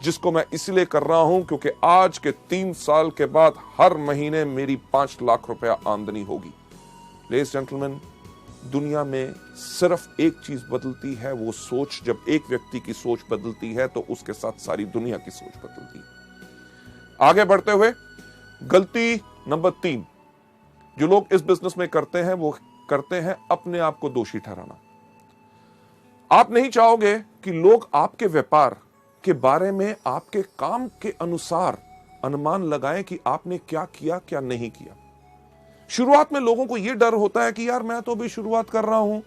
जिसको मैं इसलिए कर रहा हूं क्योंकि आज के 3 साल के बाद हर महीने मेरी 5 लाख रुपया आमदनी होगी। लेडीज जेंटलमैन, दुनिया में सिर्फ एक चीज बदलती है, वो सोच। जब एक व्यक्ति की सोच बदलती है तो उसके साथ सारी दुनिया की सोच बदलती है। आगे बढ़ते हुए गलती नंबर 3 जो लोग इस बिजनेस में करते हैं, वो करते हैं अपने आप को दोषी ठहराना। आप नहीं चाहोगे कि लोग आपके व्यापार के बारे में आपके काम के अनुसार अनुमान लगाएं कि आपने क्या किया क्या नहीं किया। शुरुआत में लोगों को यह डर होता है कि यार मैं तो अभी शुरुआत कर रहा हूं,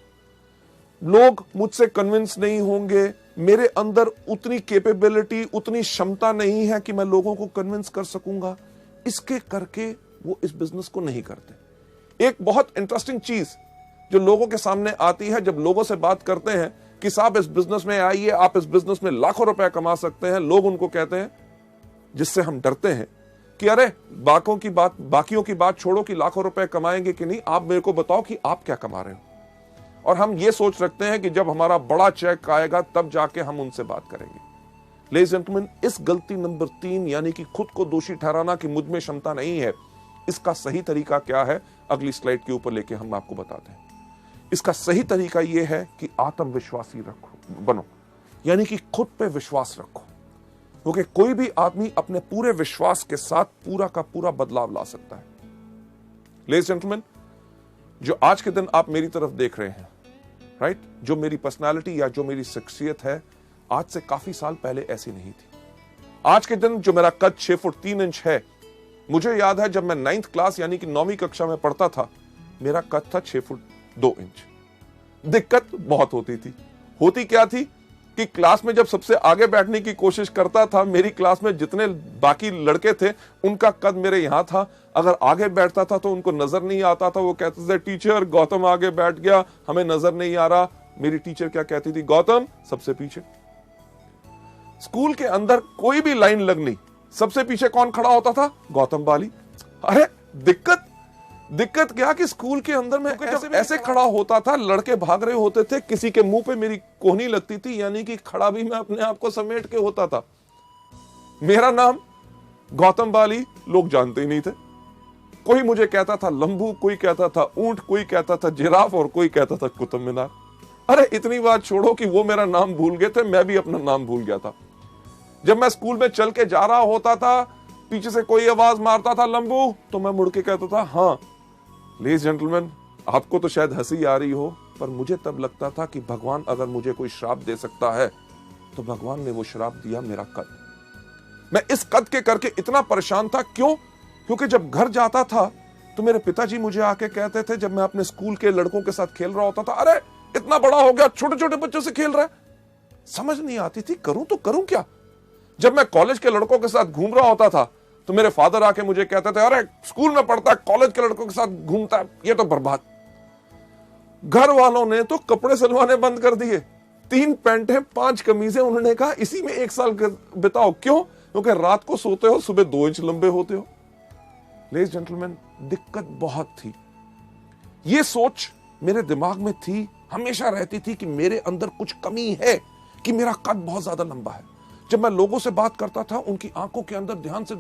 लोग मुझसे कन्विंस नहीं होंगे, मेरे अंदर उतनी कैपेबिलिटी, उतनी क्षमता नहीं है कि मैं लोगों को कन्विंस कर सकूंगा। इसके करके वो इस बिजनेस को नहीं करते। एक बहुत इंटरेस्टिंग चीज जो लोगों के सामने आती है, जब लोगों से बात करते हैं कि साहब इस बिजनेस में आइए, आप इस बिजनेस में लाखों रुपए कमा सकते हैं, लोग उनको कहते हैं, जिससे हम डरते हैं कि अरे बाकियों की बात छोड़ो कि लाखों रुपए कमाएंगे कि नहीं, आप मेरे को बताओ कि आप क्या कमा रहे हो। और हम ये सोच रखते हैं कि जब हमारा बड़ा चेक आएगा तब जाके हम उनसे बात करेंगे। लेडीज एंड जेंटलमैन, इस गलती नंबर 3 यानी कि खुद को दोषी ठहराना कि मुझ में क्षमता नहीं है, इसका सही तरीका क्या है अगली स्लाइड के ऊपर लेके हम आपको बताते हैं। इसका सही तरीका यह है कि आत्मविश्वासी बनो, यानी कि खुद पे विश्वास रखो, क्योंकि कोई भी आदमी अपने पूरे विश्वास के साथ पूरा का पूरा बदलाव ला सकता है। लेडीज एंड जेंटलमैन, जो आज के दिन आप मेरी तरफ देख रहे हैं, राइट, जो मेरी पर्सनालिटी या जो मेरी शख्सियत है, आज से काफी साल पहले ऐसी नहीं थी। आज के दिन जो मेरा कद 6 फुट 3 इंच है, मुझे याद है जब मैं 9th क्लास यानी कि 9वीं कक्षा में पढ़ता था, मेरा कद था 6 फुट 2 इंच। दिक्कत बहुत होती थी। होती क्या थी कि क्लास में जब सबसे आगे बैठने की कोशिश करता था, मेरी क्लास में जितने बाकी लड़के थे उनका कद मेरे यहां था, अगर आगे बैठता था तो उनको नजर नहीं आता था। वो कहते थे टीचर गौतम आगे बैठ गया, हमें नजर नहीं आ रहा। मेरी टीचर क्या कहती थी, गौतम सबसे पीछे। स्कूल के अंदर कोई भी लाइन लगनी, सबसे पीछे कौन खड़ा होता था, गौतम बाली। अरे दिक्कत क्या कि स्कूल के अंदर में ऐसे खड़ा होता था, लड़के भाग रहे होते थे, किसी के मुंह पे मेरी कोहनी लगती थी, यानी कि खड़ा भी मैं अपने आप को समेट के होता था। मेरा नाम गौतम बाली लोग जानते ही नहीं थे। कोई मुझे कहता था लंबू, कोई कहता था ऊंट, कोई कहता था जिराफ और कोई कहता था कुतुब मीनार। अरे इतनी बात छोड़ो कि वो मेरा नाम भूल गए थे, मैं भी अपना नाम भूल गया था। जब मैं स्कूल में चल के जा रहा होता था, पीछे से कोई आवाज मारता था लंबू, तो मैं मुड़ के कहता था हाँ। लेडीज जेंटलमैन, आपको तो शायद हंसी आ रही हो, पर मुझे तब लगता था कि भगवान अगर मुझे कोई श्राप दे सकता है तो भगवान ने वो श्राप दिया मेरा कद। मैं इस कद के करके इतना परेशान था। क्यों? क्योंकि जब घर जाता था तो मेरे पिताजी मुझे आके कहते थे, जब मैं अपने स्कूल के लड़कों के साथ खेल रहा होता था, अरे इतना बड़ा हो गया, छोटे छोटे बच्चों से खेल रहा है। समझ नहीं आती थी करूं तो करूं क्या। जब मैं कॉलेज के लड़कों के साथ घूम रहा होता था तो मेरे फादर आके मुझे कहते थे, अरे स्कूल में पढ़ता है, कॉलेज के लड़कों के साथ घूमता है, ये तो बर्बाद। घर वालों ने तो कपड़े सिलवाने बंद कर दिए। 3 पैंटें 5 कमीजें, उन्होंने कहा इसी में 1 साल बिताओ। क्यों? क्योंकि रात को सोते हो, सुबह 2 इंच लंबे होते हो। लेडीज जेंटलमैन, दिक्कत बहुत थी। ये सोच मेरे दिमाग में थी, हमेशा रहती थी कि मेरे अंदर कुछ कमी है, कि मेरा कद बहुत ज्यादा लंबा है। जब मैं लोगों से बात करता था, उनकी आंखों के अंदर ध्यान से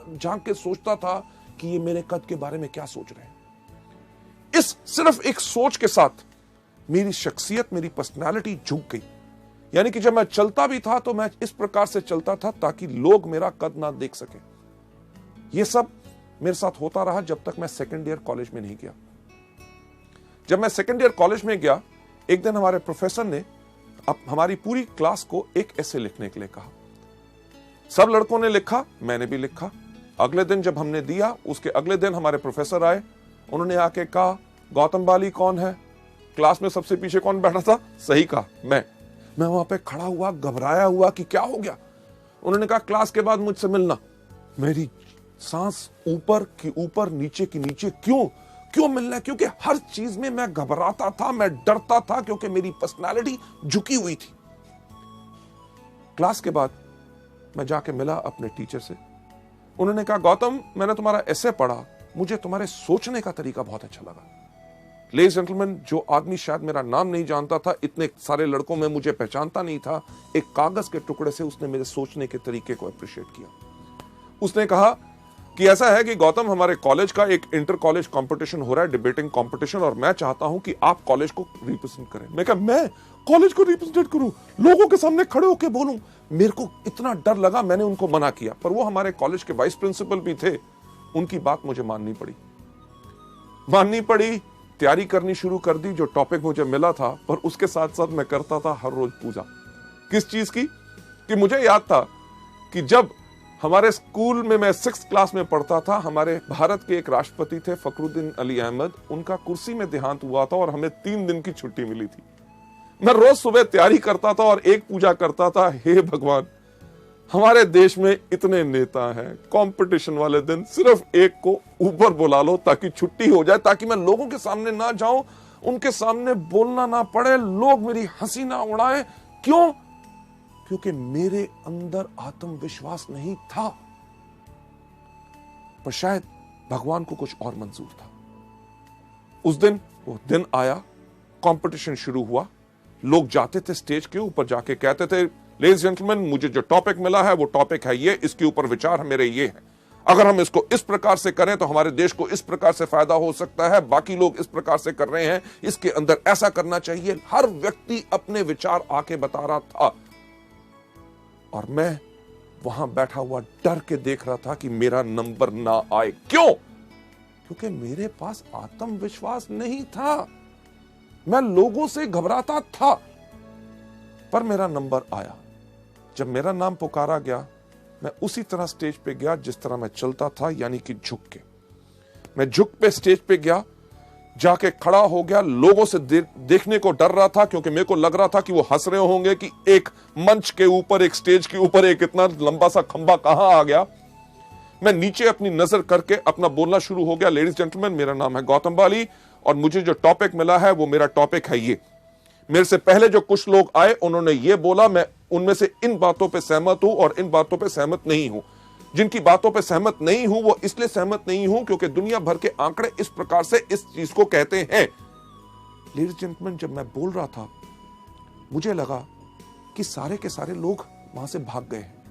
झांक के सोचता था कि ये मेरे कद के बारे में क्या सोच रहे हैं। इस सिर्फ एक सोच के साथ मेरी शख्सियत, मेरी पर्सनालिटी झुक गई। यानी कि जब मैं चलता भी था तो मैं इस प्रकार से चलता था ताकि लोग मेरा कद ना देख सके। यह सब मेरे साथ होता रहा जब तक मैं सेकेंड ईयर कॉलेज में नहीं गया। जब मैं सेकेंड ईयर कॉलेज में गया, एक दिन हमारे प्रोफेसर ने हमारी पूरी क्लास को एक ऐसे लिखने के लिए कहा। सब लड़कों ने लिखा, मैंने भी लिखा। अगले दिन जब हमने दिया, उसके अगले दिन हमारे प्रोफेसर आए। उन्होंने आके कहा, गौतम बाली कौन है? क्लास में सबसे पीछे कौन बैठा था? सही कहा, मैं वहां पे खड़ा हुआ, घबराया हुआ कि क्या हो गया। उन्होंने कहा, क्लास के बाद मुझसे मिलना। मेरी सांस ऊपर की ऊपर, नीचे की नीचे। क्यों मिलना? क्योंकि हर चीज में मैं घबराता था, मैं डरता था, क्योंकि मेरी पर्सनालिटी झुकी हुई थी। क्लास के बाद मैं जाके मिला अपने टीचर से। उन्होंने कहा, गौतम, मैंने तुम्हारा एसे पढ़ा, मुझे तुम्हारे सोचने का तरीका बहुत अच्छा लगा। लेडीज जेंटलमैन, जो आदमी शायद मेरा नाम नहीं जानता था, इतने सारे लड़कों में मुझे पहचानता नहीं था, एक कागज के टुकड़े से उसने मेरे सोचने के तरीके को अप्रिशिएट किया। उसने कहा कि ऐसा है कि गौतम, हमारे कॉलेज का एक इंटर कॉलेज कंपटीशन हो रहा है, डिबेटिंग कंपटीशन, और मैं चाहता हूं कि आप कॉलेज को रिप्रेजेंट करें। मैं कहा, मैं कॉलेज को रिप्रेजेंट करूं, लोगों के सामने खड़े होकर बोलूं? मेरे को इतना डर लगा, मैंने उनको मना किया। पर वो हमारे कॉलेज के वाइस प्रिंसिपल भी थे, उनकी बात मुझे माननी पड़ी। तैयारी करनी शुरू कर दी। जो टॉपिक मुझे मिला था, पर उसके साथ साथ मैं करता था हर रोज पूजा। किस चीज की? कि मुझे याद था कि जब हमारे स्कूल में मैं 6th क्लास में पढ़ता था, हमारे भारत के एक राष्ट्रपति थे फखरुद्दीन अली अहमद, उनका कुर्सी में देहांत हुआ था और हमें 3 दिन की छुट्टी मिली थी। मैं रोज सुबह तैयारी करता था और एक पूजा करता था, हे भगवान, हमारे देश में इतने नेता हैं, कंपटीशन वाले दिन सिर्फ एक को ऊपर बुला लो ताकि छुट्टी हो जाए, ताकि मैं लोगों के सामने ना जाऊं, उनके सामने बोलना ना पड़े, लोग मेरी हंसी ना उड़ाएं। क्यों? क्योंकि मेरे अंदर आत्मविश्वास नहीं था। पर शायद भगवान को कुछ और मंजूर था। उस दिन वो दिन आया, कंपटीशन शुरू हुआ। लोग जाते थे स्टेज के ऊपर, जाके कहते थे, लेडीज जेंटलमैन, मुझे जो टॉपिक मिला है वो टॉपिक है ये, इसके ऊपर विचार मेरे ये है, अगर हम इसको इस प्रकार से करें तो हमारे देश को इस प्रकार से फायदा हो सकता है, बाकी लोग इस प्रकार से कर रहे हैं, इसके अंदर ऐसा करना चाहिए। हर व्यक्ति अपने विचार आके बता रहा था और मैं वहां बैठा हुआ डर के देख रहा था कि मेरा नंबर ना आए। क्यों? क्योंकि मेरे पास आत्मविश्वास नहीं था, मैं लोगों से घबराता था। पर मेरा नंबर आया। जब मेरा नाम पुकारा गया, मैं उसी तरह स्टेज पे गया जिस तरह मैं चलता था, यानी कि झुक के। मैं झुक पे स्टेज पे गया, जाके खड़ा हो गया। लोगों से देखने को डर रहा था, क्योंकि मेरे को लग रहा था कि वो हंस रहे होंगे कि एक मंच के ऊपर, एक स्टेज के ऊपर एक इतना लंबा सा खंबा कहां आ गया। मैं नीचे अपनी नजर करके अपना बोलना शुरू हो गया, लेडीज जेंटलमैन, मेरा नाम है गौतम बाली और मुझे जो टॉपिक मिला है वो मेरा टॉपिक है ये। मेरे से पहले जो कुछ लोग आए, उन्होंने ये बोला, मैं उनमें से इन बातों पे सहमत हूं और इन बातों पे सहमत नहीं हूं। जिनकी बातों पे सहमत नहीं हूं, वो इसलिए सहमत नहीं हूं क्योंकि दुनिया भर के आंकड़े इस प्रकार से इस चीज को कहते हैं। लेडीज जेंटलमैन, जब मैं बोल रहा था, मुझे लगा कि सारे के सारे लोग वहां से भाग गए हैं।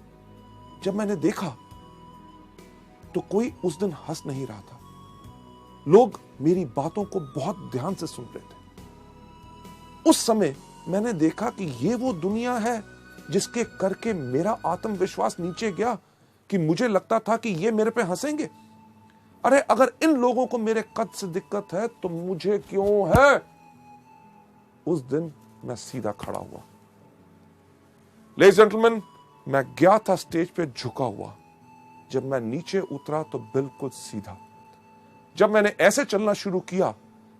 जब मैंने देखा तो कोई उस दिन हंस नहीं रहा था। लोग मेरी बातों को बहुत ध्यान से सुन रहे थे। उस समय मैंने देखा कि ये वो दुनिया है जिसके करके मेरा आत्मविश्वास नीचे गया, कि मुझे लगता था कि ये मेरे पे हंसेंगे। अरे अगर इन लोगों को मेरे कद से दिक्कत है तो मुझे क्यों है? उस दिन मैं सीधा खड़ा हुआ। लेडीज जेंटलमैन, मैं गया था स्टेज पे झुका हुआ। जब मैं नीचे उतरा तो बिल्कुल सीधा। जब मैंने ऐसे चलना शुरू किया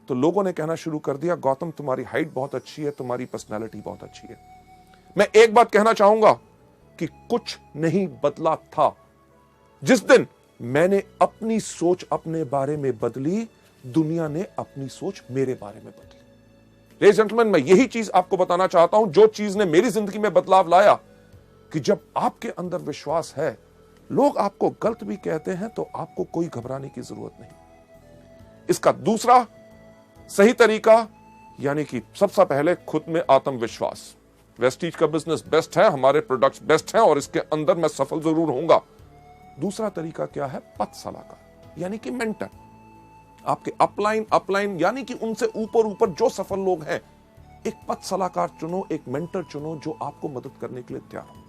तो लोगों ने कहना शुरू कर दिया, गौतम, तुम्हारी हाइट बहुत अच्छी है, तुम्हारी पर्सनालिटी बहुत अच्छी है। मैं एक बात कहना चाहूंगा कि कुछ नहीं बदला था। जिस दिन मैंने अपनी सोच अपने बारे में बदली, दुनिया ने अपनी सोच मेरे बारे में बदली। लेडीज एंड जेंटलमैन, मैं यही चीज आपको बताना चाहता हूं, जो चीज ने मेरी जिंदगी में बदलाव लाया, कि जब आपके अंदर विश्वास है, लोग आपको गलत भी कहते हैं तो आपको कोई घबराने की जरूरत नहीं। इसका दूसरा सही तरीका, यानी कि सबसे पहले खुद में आत्मविश्वास। वेस्टीज का बिजनेस बेस्ट है, हमारे प्रोडक्ट्स बेस्ट हैं और इसके अंदर मैं सफल जरूर होऊंगा। दूसरा तरीका क्या है? पथ सलाहकार, यानी कि मेंटर। आपके अपलाइन यानी कि उनसे ऊपर जो सफल लोग हैं, एक पथ सलाहकार चुनो, एक मेंटर चुनो जो आपको मदद करने के लिए तैयार हो।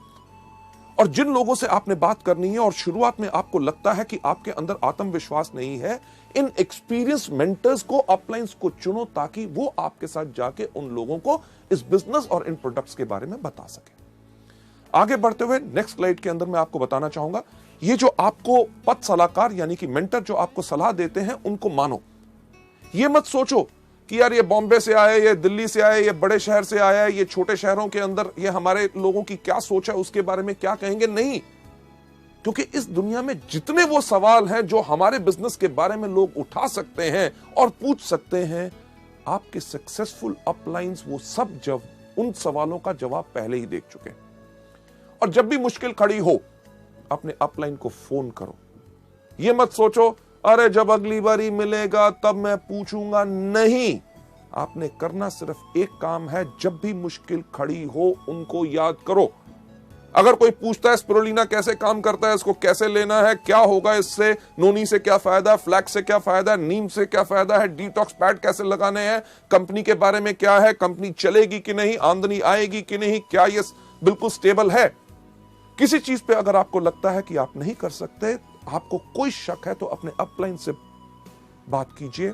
और जिन लोगों से आपने बात करनी है और शुरुआत में आपको लगता है कि आपके अंदर आत्मविश्वास नहीं है, इन एक्सपीरियंस मेंटर्स को, अपलाइंस को चुनो, ताकि वो आपके साथ जाके उन लोगों को इस बिजनेस और इन प्रोडक्ट्स के बारे में बता सके। आगे बढ़ते हुए नेक्स्ट स्लाइड के अंदर मैं आपको बताना चाहूंगा, ये जो आपको पथ सलाहकार यानी कि मेंटर जो आपको सलाह देते हैं, उनको मानो। ये मत सोचो कि यार ये बॉम्बे से आए, ये दिल्ली से आए, ये बड़े शहर से आया है, ये छोटे शहरों के अंदर ये हमारे लोगों की क्या सोच है, उसके बारे में क्या कहेंगे। नहीं, क्योंकि इस दुनिया में जितने वो सवाल हैं जो हमारे बिजनेस के बारे में लोग उठा सकते हैं और पूछ सकते हैं, आपके सक्सेसफुल अपलाइंस वो सब जब उन सवालों का जवाब पहले ही देख चुके हैं। और जब भी मुश्किल खड़ी हो, अपने अपलाइन को फोन करो। ये मत सोचो अरे जब अगली बारी मिलेगा तब मैं पूछूंगा। नहीं, आपने करना सिर्फ एक काम है, जब भी मुश्किल खड़ी हो उनको याद करो। अगर कोई पूछता है स्पिरुलिना कैसे काम करता है, इसको कैसे लेना है, क्या होगा इससे, नोनी से क्या फायदा, फ्लैक्स से क्या फायदा, नीम से क्या फायदा है, डिटॉक्स पैड कैसे लगाने हैं, कंपनी के बारे में क्या है, कंपनी चलेगी कि नहीं, आमदनी आएगी कि नहीं, क्या ये बिल्कुल स्टेबल है, किसी चीज पे अगर आपको लगता है कि आप नहीं कर सकते, आपको कोई शक है, तो अपने अपलाइन से बात कीजिए।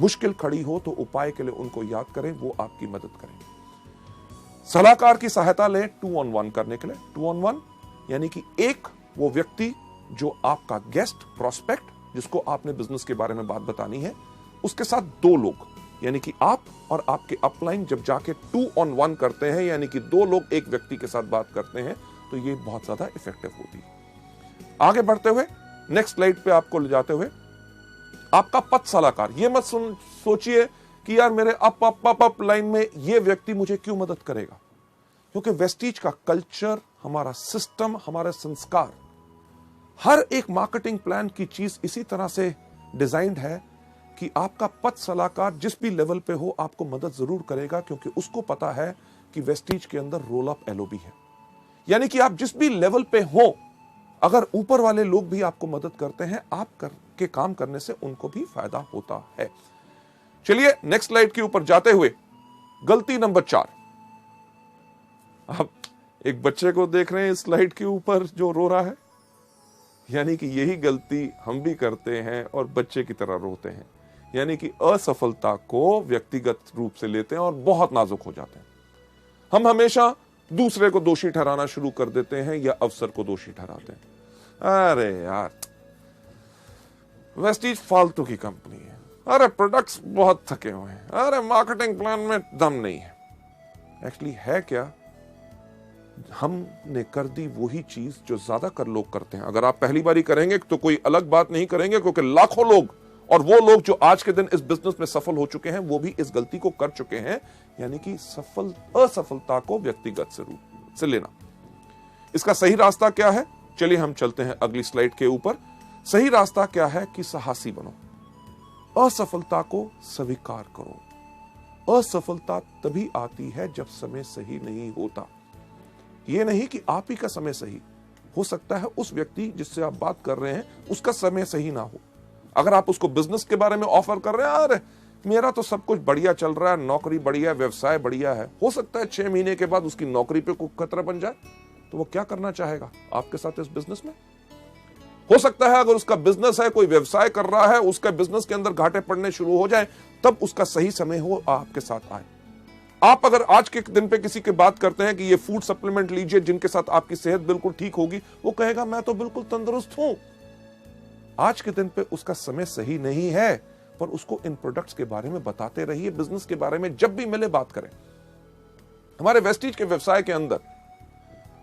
मुश्किल खड़ी हो तो उपाय के लिए उनको याद करें, वो आपकी मदद करेंगे। सलाहकार की सहायता लें 2-on-1 करने के लिए। 2-on-1 यानी कि एक वो व्यक्ति जो आपका गेस्ट प्रोस्पेक्ट, जिसको आपने बिजनेस के बारे में बात बतानी है, उसके साथ 2 लोग, यानी कि आप और आपके अपलाइन जब जाके 2-on-1 करते हैं, यानी कि 2 लोग एक व्यक्ति के साथ बात करते हैं, तो ये बहुत ज्यादा इफेक्टिव होती है। आगे बढ़ते हुए नेक्स्ट स्लाइड पे आपको ले जाते हुए, आपका पथ सलाहकार। ये मत सोचिए कि यार मेरे अप लाइन में ये व्यक्ति मुझे क्यों मदद करेगा, क्योंकि वेस्टीज का कल्चर, हमारा सिस्टम, हमारे संस्कार, हर एक मार्केटिंग प्लान की चीज इसी तरह से डिजाइंड है कि आपका पथ सलाहकार जिस भी लेवल पे हो आपको मदद जरूर करेगा, क्योंकि उसको पता है कि वेस्टीज के अंदर रोल अप एलओबी है। यानी कि आप जिस भी लेवल पे हो, अगर ऊपर वाले लोग भी आपको मदद करते हैं, आप के काम करने से उनको भी फायदा होता है। चलिए नेक्स्ट स्लाइड के ऊपर जाते हुए, गलती नंबर 4। आप एक बच्चे को देख रहे हैं इस स्लाइड के ऊपर जो रो रहा है, यानी कि यही गलती हम भी करते हैं और बच्चे की तरह रोते हैं, यानी कि असफलता को व्यक्तिगत रूप से लेते हैं और बहुत नाजुक हो जाते हैं। हम हमेशा दूसरे को दोषी ठहराना शुरू कर देते हैं या अवसर को दोषी ठहराते हैं। अरे यार वेस्टीज फालतू की कंपनी है, अरे प्रोडक्ट्स बहुत थके हुए हैं, अरे मार्केटिंग प्लान में दम नहीं है। एक्चुअली है क्या, हमने कर दी वही चीज जो ज्यादातर लोग करते हैं। अगर आप पहली बारी करेंगे तो कोई अलग बात नहीं करेंगे, क्योंकि लाखों लोग, और वो लोग जो आज के दिन इस बिजनेस में सफल हो चुके हैं, वो भी इस गलती को कर चुके हैं, यानी कि असफलता को व्यक्तिगत रूप से लेना। इसका सही रास्ता क्या है? चलिए हम चलते हैं अगली स्लाइड के ऊपर। सही रास्ता क्या है कि साहसी बनो, असफलता को स्वीकार करो। असफलता तभी आती है जब समय सही नहीं होता। यह नहीं कि आप ही का समय सही हो सकता है, उस व्यक्ति जिससे आप बात कर रहे हैं उसका समय सही ना हो। अगर आप उसको बिजनेस के बारे में ऑफर कर रहे हैं, अरे मेरा तो सब कुछ बढ़िया चल रहा है, नौकरी बढ़िया है, व्यवसाय बढ़िया है, हो सकता है 6 महीने के बाद उसकी नौकरी पे कोई खतरा बन जाए, तो वो क्या करना चाहेगा आपके साथ इस बिजनेस में? हो सकता है अगर उसका बिजनेस है, कोई व्यवसाय कर रहा है, उसका बिजनेस के अंदर घाटे पड़ने शुरू हो जाए, तब उसका सही समय हो आपके साथ आए। आप अगर आज के दिन पे किसी की बात करते हैं कि ये फूड सप्लीमेंट लीजिए जिनके साथ आपकी सेहत बिल्कुल ठीक होगी, वो कहेगा मैं तो बिल्कुल तंदुरुस्त हूं। आज के दिन पे उसका समय सही नहीं है, पर उसको इन प्रोडक्ट्स के बारे में बताते रहिए, बिजनेस के बारे में जब भी मिले बात करें। हमारे वेस्टीज के व्यवसाय के अंदर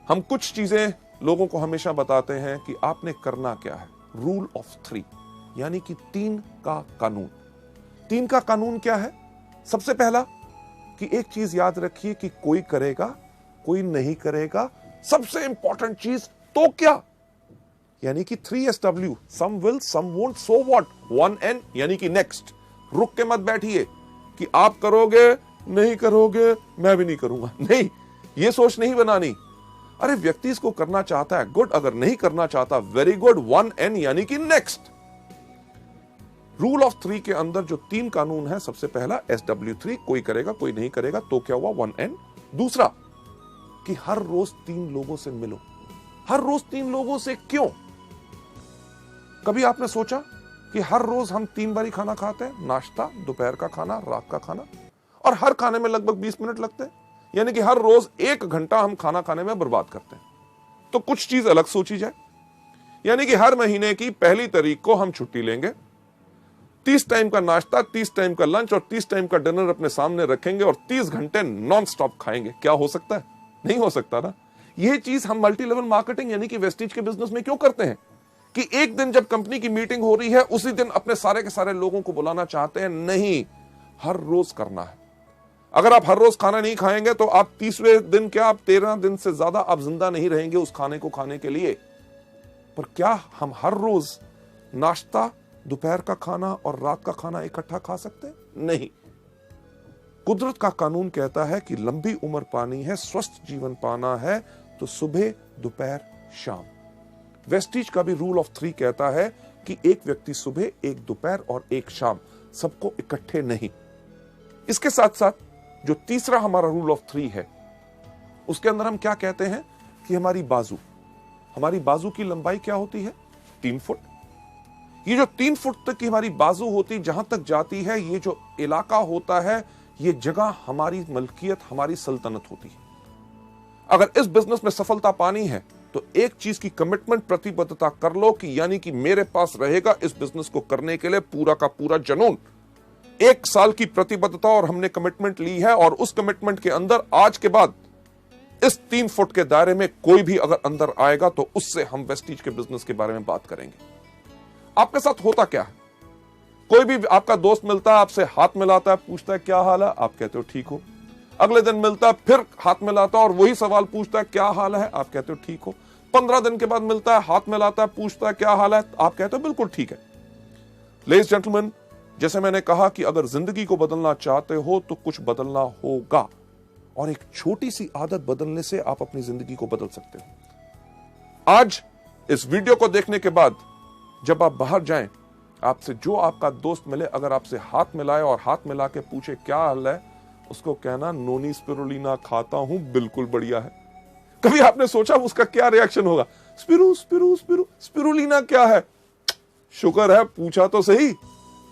हम कुछ चीजें लोगों को हमेशा बताते हैं कि आपने करना क्या है। रूल ऑफ 3, यानी कि 3 का कानून। 3 का कानून क्या है? सबसे पहला कि एक चीज याद रखिए कि कोई करेगा, कोई नहीं करेगा। सबसे इंपॉर्टेंट चीज तो क्या, यानी कि 3SW, some will some won't so what, 1N यानी कि नेक्स्ट। रुक के मत बैठिए कि आप करोगे नहीं करोगे मैं भी नहीं करूंगा, नहीं, ये सोच नहीं बनानी। अरे व्यक्ति इसको करना चाहता है, गुड, अगर नहीं करना चाहता, वेरी गुड, 1N यानी कि नेक्स्ट। रूल ऑफ 3 के अंदर जो 3 कानून है, सबसे पहला SW3, कोई करेगा कोई नहीं करेगा तो क्या हुआ, 1N। दूसरा कि हर रोज 3 लोगों से मिलो। हर रोज 3 लोगों से क्यों? कभी आपने सोचा कि हर रोज हम 3 बारी खाना खाते हैं, नाश्ता, दोपहर का खाना, रात का खाना, और हर खाने में लगभग 20 मिनट लगते हैं, यानी कि हर रोज 1 घंटा हम खाना खाने में बर्बाद करते हैं। तो कुछ चीज अलग सोची जाए, यानी कि हर महीने की पहली तारीख को हम छुट्टी लेंगे, 30 टाइम का नाश्ता, 30 टाइम का लंच और 30 टाइम का डिनर अपने सामने रखेंगे और 30 घंटे नॉन स्टॉप खाएंगे। क्या हो सकता है? नहीं हो सकता ना। यह चीज हम मल्टी लेवल मार्केटिंग यानी कि वेस्टीज के बिजनेस में क्यों करते हैं कि एक दिन जब कंपनी की मीटिंग हो रही है उसी दिन अपने सारे के सारे लोगों को बुलाना चाहते हैं? नहीं, हर रोज करना है। अगर आप हर रोज खाना नहीं खाएंगे तो आप 30वें दिन क्या, आप 13 दिन से ज्यादा आप जिंदा नहीं रहेंगे उस खाने को खाने के लिए। पर क्या हम हर रोज नाश्ता, दोपहर का खाना और रात का खाना इकट्ठा खा सकते हैं? नहीं। कुदरत का कानून कहता है कि लंबी उम्र पानी है, स्वस्थ जीवन पाना है तो सुबह, दोपहर, शाम। वेस्टीज का भी रूल ऑफ 3 कहता है कि एक व्यक्ति सुबह, एक दोपहर और एक शाम, सबको इकट्ठे नहीं। इसके साथ साथ जो तीसरा हमारा रूल ऑफ 3 है उसके अंदर हम क्या कहते हैं कि हमारी बाजू की लंबाई क्या होती है? 3 फुट। ये जो 3 फुट तक की हमारी बाजू होती, जहां तक जाती है, ये जो इलाका होता है, ये जगह हमारी मलकियत, हमारी सल्तनत होती है। अगर इस बिजनेस में सफलता पानी है तो एक चीज की कमिटमेंट, प्रतिबद्धता कर लो कि यानी कि मेरे पास रहेगा इस बिजनेस को करने के लिए पूरा का पूरा जुनून। 1 साल की प्रतिबद्धता और हमने कमिटमेंट ली है और उस कमिटमेंट के अंदर आज के बाद इस 3 फुट के दायरे में कोई भी अगर अंदर आएगा तो उससे हम वेस्टीज के बिजनेस के बारे में बात करेंगे। आपके साथ होता क्या है? कोई भी आपका दोस्त मिलता है, आपसे हाथ मिलाता है, पूछता है क्या हाल है, आप कहते हो ठीक हो। अगले दिन मिलता है, फिर हाथ मिलाता है और वही सवाल पूछता है क्या हाल है, आप कहते हो ठीक हो। 15 दिन के बाद मिलता है, हाथ मिलाता है, पूछता है क्या हाल है, आप कहते हो बिल्कुल ठीक है। लेडीज जेंटलमैन, जैसे मैंने कहा कि अगर जिंदगी को बदलना चाहते हो तो कुछ बदलना होगा, और एक छोटी सी आदत बदलने से आप अपनी जिंदगी को बदल सकते हो। आज इस वीडियो को देखने के बाद जब आप बाहर जाएं, आपसे जो आपका दोस्त मिले, अगर आपसे हाथ मिलाए और हाथ मिला के पूछे क्या हाल है, उसको कहना नोनी स्पिरुलिना खाता हूं, बिल्कुल बढ़िया है। कभी आपने सोचा उसका क्या रिएक्शन होगा? स्पिरू स्पिरू स्पिरू स्पिरुलिना क्या है? शुक्र है पूछा तो सही,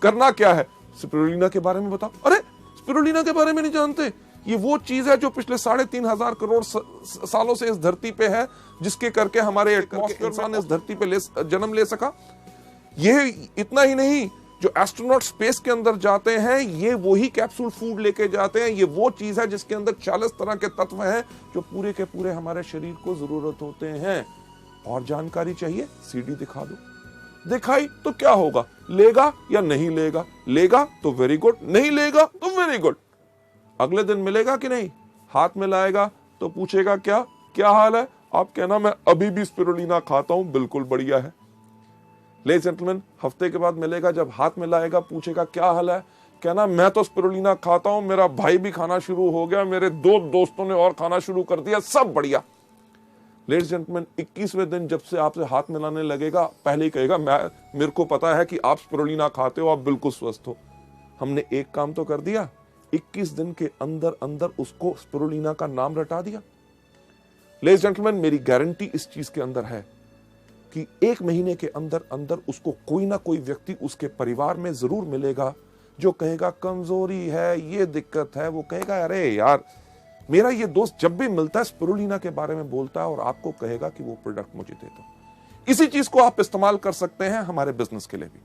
करना क्या है? स्पिरुलिना के बारे में बताओ। अरे स्पिरुलिना के बारे में नहीं जानते? ये वो चीज है जो पिछले 3.5 करोड़ सालों से इस धरती पे है, जिसके करके हमारे इंसान इस धरती पे जन्म ले सका। ये इतना ही नहीं, जो एस्ट्रोनॉट स्पेस के अंदर जाते हैं ये वही कैप्सूल फूड लेके जाते हैं। ये वो चीज है जिसके अंदर 40 तरह के तत्व हैं जो पूरे के पूरे हमारे शरीर को जरूरत होते हैं। और जानकारी चाहिए? सीडी दिखा दो। दिखाई तो क्या होगा? लेगा या नहीं लेगा? लेगा तो वेरी गुड, नहीं लेगा तो वेरी गुड। अगले दिन मिलेगा कि नहीं? हाथ मिलाएगा तो पूछेगा क्या क्या हाल है, आप कहना मैं अभी भी स्पिरुलिना खाता हूं, बिल्कुल बढ़िया है। लेडीज जेंटलमैन, हफ्ते के बाद मिलेगा, जब हाथ मिलाएगा पूछेगा क्या हाल है, कहना मैं तो स्पिरुलिना खाता हूं, मेरा भाई भी खाना शुरू हो गया, मेरे 2 दोस्तों ने और खाना शुरू कर दिया, सब बढ़िया। लेडीज जेंटलमैन, 21वें दिन जब से आपसे हाथ मिलाने लगेगा, पहले ही कहेगा मेरे को पता है कि आप स्पिरुलिना खाते हो, आप बिल्कुल स्वस्थ हो। हमने एक काम तो कर दिया, 21 दिन के अंदर अंदर उसको स्पिरुलिना का नाम रटा दिया। लेडीज जेंटलमैन, मेरी गारंटी इस चीज के अंदर है कि 1 महीने के अंदर अंदर उसको कोई ना कोई व्यक्ति उसके परिवार में जरूर मिलेगा जो कहेगा कमजोरी है, ये दिक्कत है। वो कहेगा अरे यार, मेरा ये दोस्त जब भी मिलता है स्पिरुलिना के बारे में बोलता है और आपको कहेगा कि वो प्रोडक्ट मुझे दे दो। इसी चीज को आप इस्तेमाल कर सकते हैं हमारे बिजनेस के लिए भी।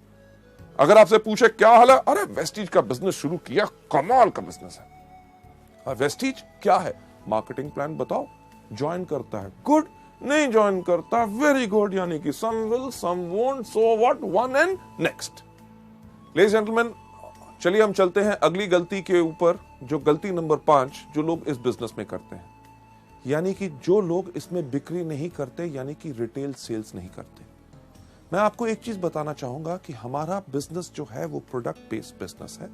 अगर आपसे पूछे क्या हाल है, अरे वेस्टीज का बिजनेस शुरू किया, कमाल का बिजनेस है। वेस्टीज क्या है? मार्केटिंग प्लान बताओ, ज्वाइन करता है, गुड। नहीं ज्वाइन करता, वेरी गुड, यानी कि some will some won't, so what, one and next. Ladies gentleman, चलिए हम चलते हैं अगली गलती के ऊपर, जो गलती नंबर 5 जो लोग इस बिजनेस में करते हैं, यानी कि जो लोग इसमें बिक्री नहीं करते, यानी कि रिटेल सेल्स नहीं करते। मैं आपको एक चीज बताना चाहूंगा कि हमारा बिजनेस जो है वो प्रोडक्ट बेस्ड बिजनेस है।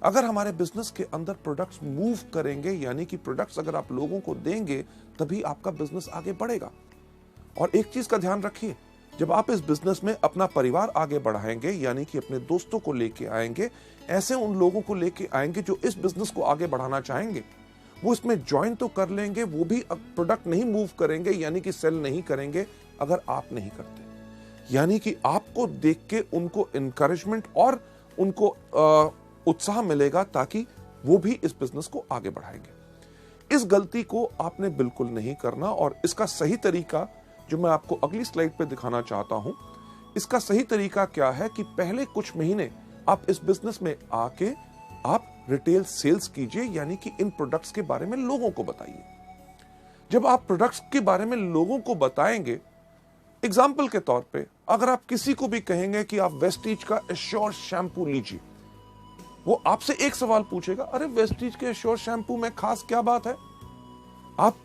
अगर हमारे बिजनेस के अंदर प्रोडक्ट्स मूव करेंगे, यानी कि प्रोडक्ट्स अगर आप लोगों को देंगे, तभी आपका बिजनेस आगे बढ़ेगा। और एक चीज का ध्यान रखिए, जब आप इस बिजनेस में अपना परिवार आगे बढ़ाएंगे, यानी कि अपने दोस्तों को लेके आएंगे, ऐसे उन लोगों को लेके आएंगे जो इस बिजनेस को आगे बढ़ाना चाहेंगे, वो इसमें ज्वाइन तो कर लेंगे, वो भी प्रोडक्ट नहीं मूव करेंगे, यानी कि सेल नहीं करेंगे अगर आप नहीं करते। यानी कि आपको देख के उनको इंकरेजमेंट और उनको उत्साह मिलेगा, ताकि वो भी इस बिजनेस को आगे बढ़ाएंगे। इस गलती को आपने बिल्कुल नहीं करना, और इसका सही तरीका जो मैं आपको अगली स्लाइड पे दिखाना चाहता हूं, इसका सही तरीका क्या है कि पहले कुछ महीने आप इस बिजनेस में आके आप रिटेल सेल्स कीजिए, यानी कि इन प्रोडक्ट्स के बारे में लोगों को बताइए। जब आप प्रोडक्ट्स के बारे में लोगों को बताएंगे, एग्जाम्पल के तौर पे अगर आप किसी को भी कहेंगे कि आप वेस्टीज का एश्योर शैम्पू लीजिए, वो आपसे एक सवाल पूछेगा, अरे वेस्टीज के एश्योर शैम्पू में खास क्या बात है? आप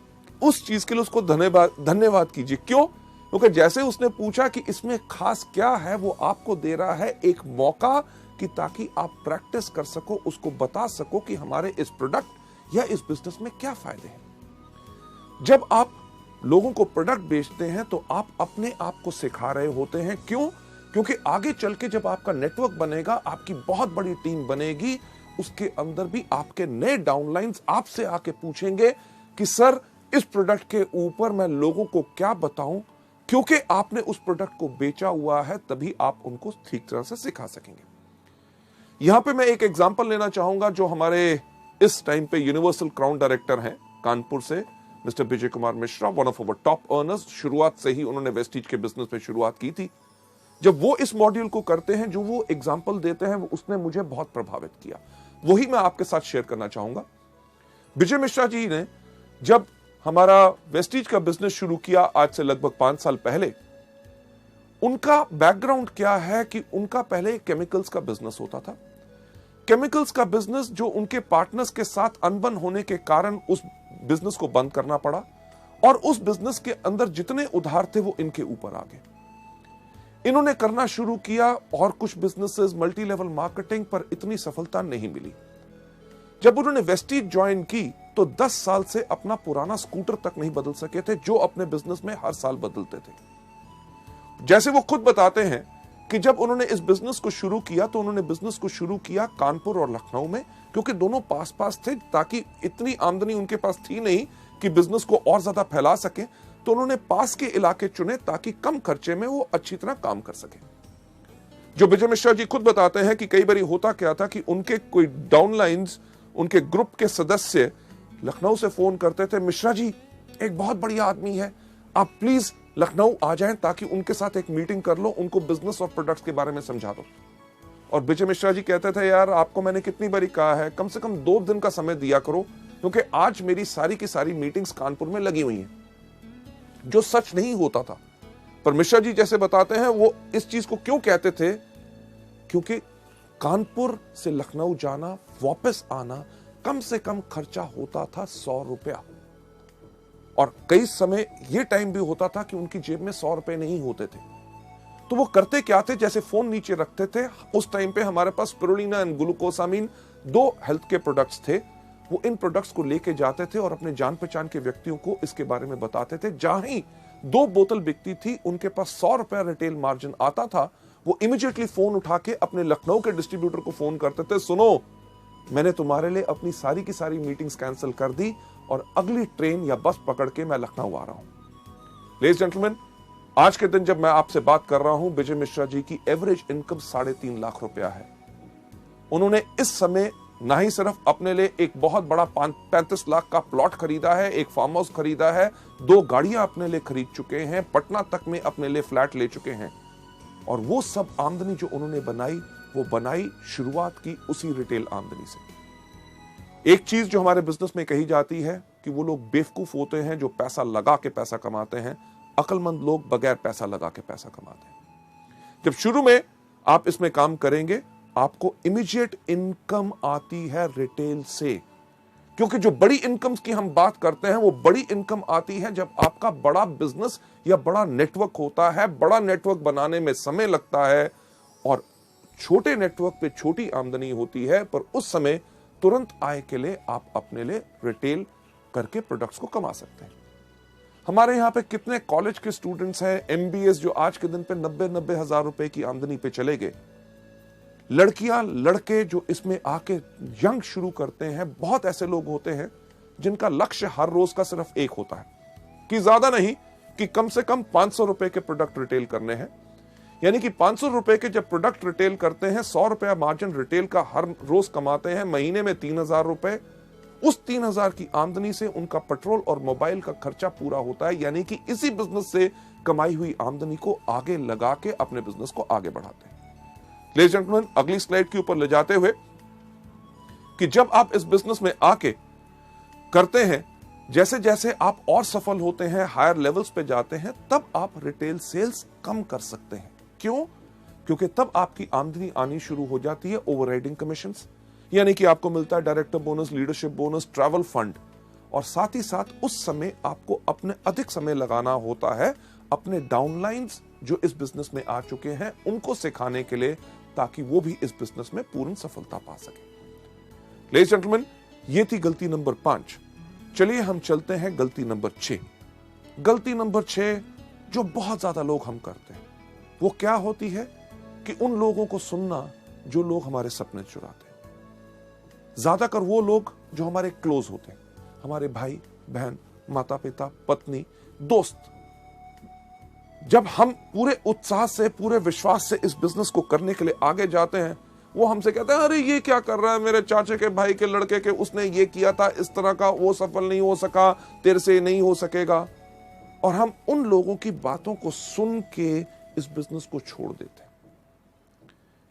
उस चीज के लिए उसको धन्यवाद कीजिए। क्यों? क्योंकि जैसे उसने पूछा कि इसमें खास क्या है, वो आपको दे रहा है एक मौका कि ताकि आप प्रैक्टिस कर सको, उसको बता सको कि हमारे इस प्रोडक्ट या इस बिजनेस में क्या फायदे हैं। जब आप लोगों को प्रोडक्ट बेचते हैं तो आप अपने आप को सिखा रहे होते हैं। क्यों? क्योंकि आगे चल के जब आपका नेटवर्क बनेगा, आपकी बहुत बड़ी टीम बनेगी, उसके अंदर भी आपके नए डाउनलाइंस आपसे आके पूछेंगे कि सर इस प्रोडक्ट के ऊपर मैं लोगों को क्या बताऊं, क्योंकि आपने उस प्रोडक्ट को बेचा हुआ है, तभी आप उनको ठीक तरह से सिखा सकेंगे। यहां पे मैं एक एग्जांपल लेना चाहूंगा, जो हमारे इस टाइम पे यूनिवर्सल क्राउन डायरेक्टर हैं कानपुर से, mister Vijay Kumar Mishra, one of our top earners. शुरुआत से ही उन्होंने वेस्टीज के बिजनेस में शुरुआत की थी। जब वो इस मॉड्यूल को करते हैं, जो वो एग्जांपल देते हैं, उसने मुझे बहुत प्रभावित किया। वही मैं आपके साथ शेयर करना चाहूंगा। विजय मिश्रा जी ने जब हमारा वेस्टीज का बिजनेस शुरू किया, आज से लगभग 5 साल पहले, उनका बैकग्राउंड क्या है कि उनका पहले केमिकल्स का बिजनेस होता था। केमिकल्स का बिजनेस जो उनके पार्टनर्स के साथ अनबन होने के कारण उस बिजनेस को बंद करना पड़ा, और उस बिजनेस के अंदर जितने उधार थे वो इनके ऊपर आ गए। इन्होंने करना शुरू किया, और कुछ बिजनेसेस, मल्टी लेवल मार्केटिंग, पर इतनी सफलता नहीं मिली। जब उन्होंने वेस्टीज ज्वाइन की तो 10 साल से अपना पुराना स्कूटर तक नहीं बदल सके थे, जो अपने बिजनेस में हर साल बदलते थे। जैसे वो खुद बताते हैं कि जब उन्होंने इस बिजनेस को शुरू किया, तो उन्होंने बिजनेस को शुरू किया कानपुर और लखनऊ में, क्योंकि दोनों पास पास थे, ताकि इतनी आमदनी उनके पास थी नहीं कि बिजनेस को और ज्यादा फैला सके। तो उन्होंने पास के इलाके चुने ताकि कम खर्चे में वो अच्छी तरह काम कर सके। जो विजय मिश्रा जी खुद बताते हैं कि कई बार होता क्या था कि उनके कोई डाउनलाइंस, उनके ग्रुप के सदस्य लखनऊ से फोन करते थे, मिश्रा जी एक बहुत बढ़िया आदमी है, आप प्लीज लखनऊ आ जाएं ताकि उनके साथ एक मीटिंग कर लो, उनको बिजनेस और प्रोडक्ट्स के बारे में समझा दो। और विजय मिश्रा जी कहते थे, यार आपको मैंने कितनी बारी कहा है, कम से कम 2 दिन का समय दिया करो, क्योंकि आज मेरी सारी की सारी मीटिंग्स कानपुर में लगी हुई हैं। जो सच नहीं होता था, पर मिश्रा जी जैसे बताते हैं, वो इस चीज को क्यों कहते थे, क्योंकि कानपुर से लखनऊ जाना, वापस आना, कम से कम खर्चा होता था 100 रुपया। और कई समय यह टाइम भी होता था कि उनकी जेब में 100 रुपए नहीं होते थे। तो वो करते क्या थे, जैसे फोन नीचे रखते थे, उस टाइम पे हमारे पास स्पिरुलिना एंड ग्लूकोसामीन 2 हेल्थ के प्रोडक्ट्स थे, वो इन प्रोडक्ट्स को लेके जाते थे और अपने जान पहचान के व्यक्तियों को इसके बारे में बताते थे। जहां ही 2 बोतल बिकती थी, उनके पास 100 रुपया रिटेल मार्जिन आता था, वो इमीडिएटली फोन उठा के अपने लखनऊ के डिस्ट्रीब्यूटर को फोन करते थे, सुनो मैंने तुम्हारे लिए अपनी सारी की सारी मीटिंग्स कैंसिल कर दी और अगली ट्रेन या बस पकड़ के मैं लखनऊ आ रहा हूं। लेडीज जेंटलमैन, आज के दिन जब मैं आपसे बात कर रहा हूं, विजय मिश्रा जी की एवरेज इनकम 3.5 लाख रुपया है। उन्होंने इस समय ना ही सिर्फ अपने लिए एक बहुत बड़ा 35 लाख का प्लॉट खरीदा है, एक फार्म हाउस खरीदा है, 2 गाड़ियां अपने लिए खरीद चुके हैं, पटना तक में अपने लिए फ्लैट ले चुके हैं। और वो सब आमदनी जो उन्होंने बनाई, वो बनाई शुरुआत की उसी रिटेल आमदनी से। एक चीज जो हमारे बिजनेस में कही जाती है, कि वो लोग बेवकूफ होते हैं जो पैसा लगा के पैसा कमाते हैं, अक्लमंद लोग बगैर पैसा लगा के पैसा कमाते हैं। जब शुरू में आप इसमें काम करेंगे, आपको इमीडिएट इनकम आती है रिटेल से, क्योंकि जो बड़ी इनकम की हम बात करते हैं वो बड़ी इनकम आती है जब आपका बड़ा बिजनेस या बड़ा नेटवर्क होता है। बड़ा नेटवर्क बनाने में समय लगता है और छोटे नेटवर्क पे छोटी आमदनी होती है, पर उस समय तुरंत आय के लिए आप अपने लिए रिटेल करके प्रोडक्ट्स को कमा सकते हैं। हमारे यहाँ पे कितने कॉलेज के स्टूडेंट्स हैं, एमबीएस, जो आज के दिन पे 90 हजार रुपए की आमदनी पे चले गए। लड़कियां लड़के जो इसमें आके यंग शुरू करते हैं, बहुत ऐसे लोग होते हैं जिनका लक्ष्य हर रोज का सिर्फ एक होता है कि ज्यादा नहीं, कि कम से कम 500 रुपए के प्रोडक्ट रिटेल करने हैं। यानी कि 500 रुपए के जब प्रोडक्ट रिटेल करते हैं, 100 रुपया मार्जिन रिटेल का हर रोज कमाते हैं, महीने में 3000 रुपए। उस 3000 की आमदनी से उनका पेट्रोल और मोबाइल का खर्चा पूरा होता है। यानी कि इसी बिजनेस से कमाई हुई आमदनी को आगे लगा के अपने बिजनेस को आगे बढ़ाते हैं। लेडीज एंड जेंटलमैन, अगली स्लाइड के ऊपर ले जाते हुए कि जब आप इस बिजनेस में आके करते हैं, जैसे जैसे आप और सफल होते हैं, हायर लेवल्स पे जाते हैं, तब आप रिटेल सेल्स कम कर सकते हैं। क्यों? क्योंकि तब आपकी आमदनी आनी शुरू हो जाती है ओवरराइडिंग कमीशंस, यानी कि आपको मिलता है director bonus, leadership bonus, travel fund, और साथ ही साथ उस समय आपको अपने अधिक समय लगाना होता है अपने डाउनलाइंस जो इस बिजनेस में आ चुके हैं उनको सिखाने के लिए, ताकि वो भी इस बिजनेस में पूर्ण सफलता पा सके। लेडीज जेंटलमैन, ये थी गलती नंबर 5। चलिए हम चलते हैं गलती नंबर 6। गलती नंबर 6 जो बहुत ज्यादा लोग हम करते हैं वो क्या होती है कि उन लोगों को सुनना जो लोग हमारे सपने चुराते हैं। ज्यादातर वो लोग जो हमारे क्लोज होते हैं, हमारे भाई बहन, माता पिता, पत्नी, दोस्त। जब हम पूरे उत्साह से, पूरे विश्वास से इस बिजनेस को करने के लिए आगे जाते हैं, वो हमसे कहते हैं, अरे ये क्या कर रहा है, मेरे चाचे के भाई के लड़के के उसने ये किया था इस तरह का, वो सफल नहीं हो सका, तेरे से नहीं हो सकेगा। और हम उन लोगों की बातों को सुन के इस बिजनेस को छोड़ देते हैं।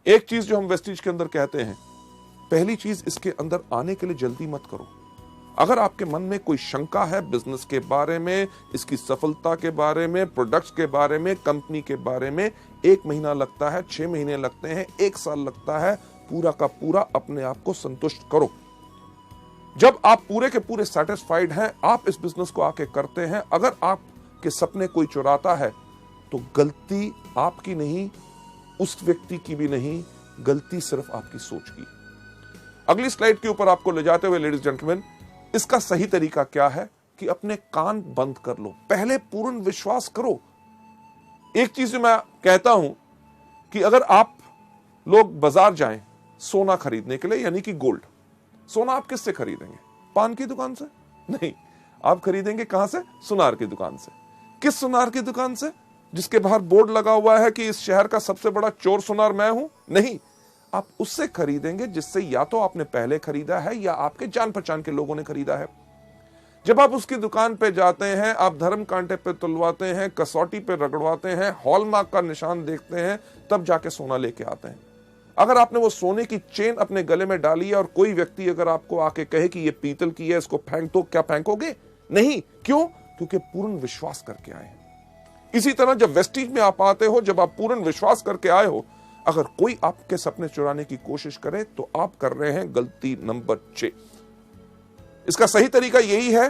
एक चीज जो हम वेस्टीज के अंदर कहते हैं, पहली चीज, इसके अंदर आने के लिए जल्दी मत करो। अगर आपके मन में कोई शंका है बिजनेस के बारे में, इसकी सफलता के बारे में, प्रोडक्ट्स के बारे में, कंपनी के बारे में, 1 महीना लगता है, 6 महीने लगते हैं, 1 साल लगता है, पूरा का पूरा अपने आप को संतुष्ट करो। जब आप पूरे के पूरे सेटिस्फाइड हैं, आप इस बिजनेस को आके करते हैं। अगर आपके सपने कोई चुराता है तो गलती आपकी नहीं, उस व्यक्ति की भी नहीं, गलती सिर्फ आपकी सोच की। अगली स्लाइड के ऊपर आपको ले जाते हुए लेडीज जेंटलमैन, इसका सही तरीका क्या है कि अपने कान बंद कर लो, पहले पूर्ण विश्वास करो। एक चीज जो मैं कहता हूं कि अगर आप लोग बाजार जाएं सोना खरीदने के लिए, यानी कि गोल्ड, सोना आप किससे खरीदेंगे? पान की दुकान से? नहीं, आप खरीदेंगे कहां से? सुनार की दुकान से। किस सुनार की दुकान से? जिसके बाहर बोर्ड लगा हुआ है कि इस शहर का सबसे बड़ा चोर सुनार मैं हूं? नहीं, आप उससे खरीदेंगे जिससे या तो आपने पहले खरीदा है या आपके जान पहचान के लोगों ने खरीदा है। जब आप उसकी दुकान पे जाते हैं, आप धर्म कांटे पे तुलवाते हैं, कसौटी पे रगड़वाते हैं, हॉलमार्क का निशान देखते हैं, तब जाके सोना लेके आते हैं। अगर आपने वो सोने की चेन अपने गले में डाली है और कोई व्यक्ति अगर आपको आके कहे कि ये पीतल की है, इसको फेंक दो, क्या फेंकोगे? नहीं। क्यों? क्योंकि पूर्ण विश्वास करके आए। इसी तरह जब वेस्टीज में आप आते हो, जब आप पूर्ण विश्वास करके आए हो, अगर कोई आपके सपने चुराने की कोशिश करे तो आप कर रहे हैं गलती नंबर 6। इसका सही तरीका यही है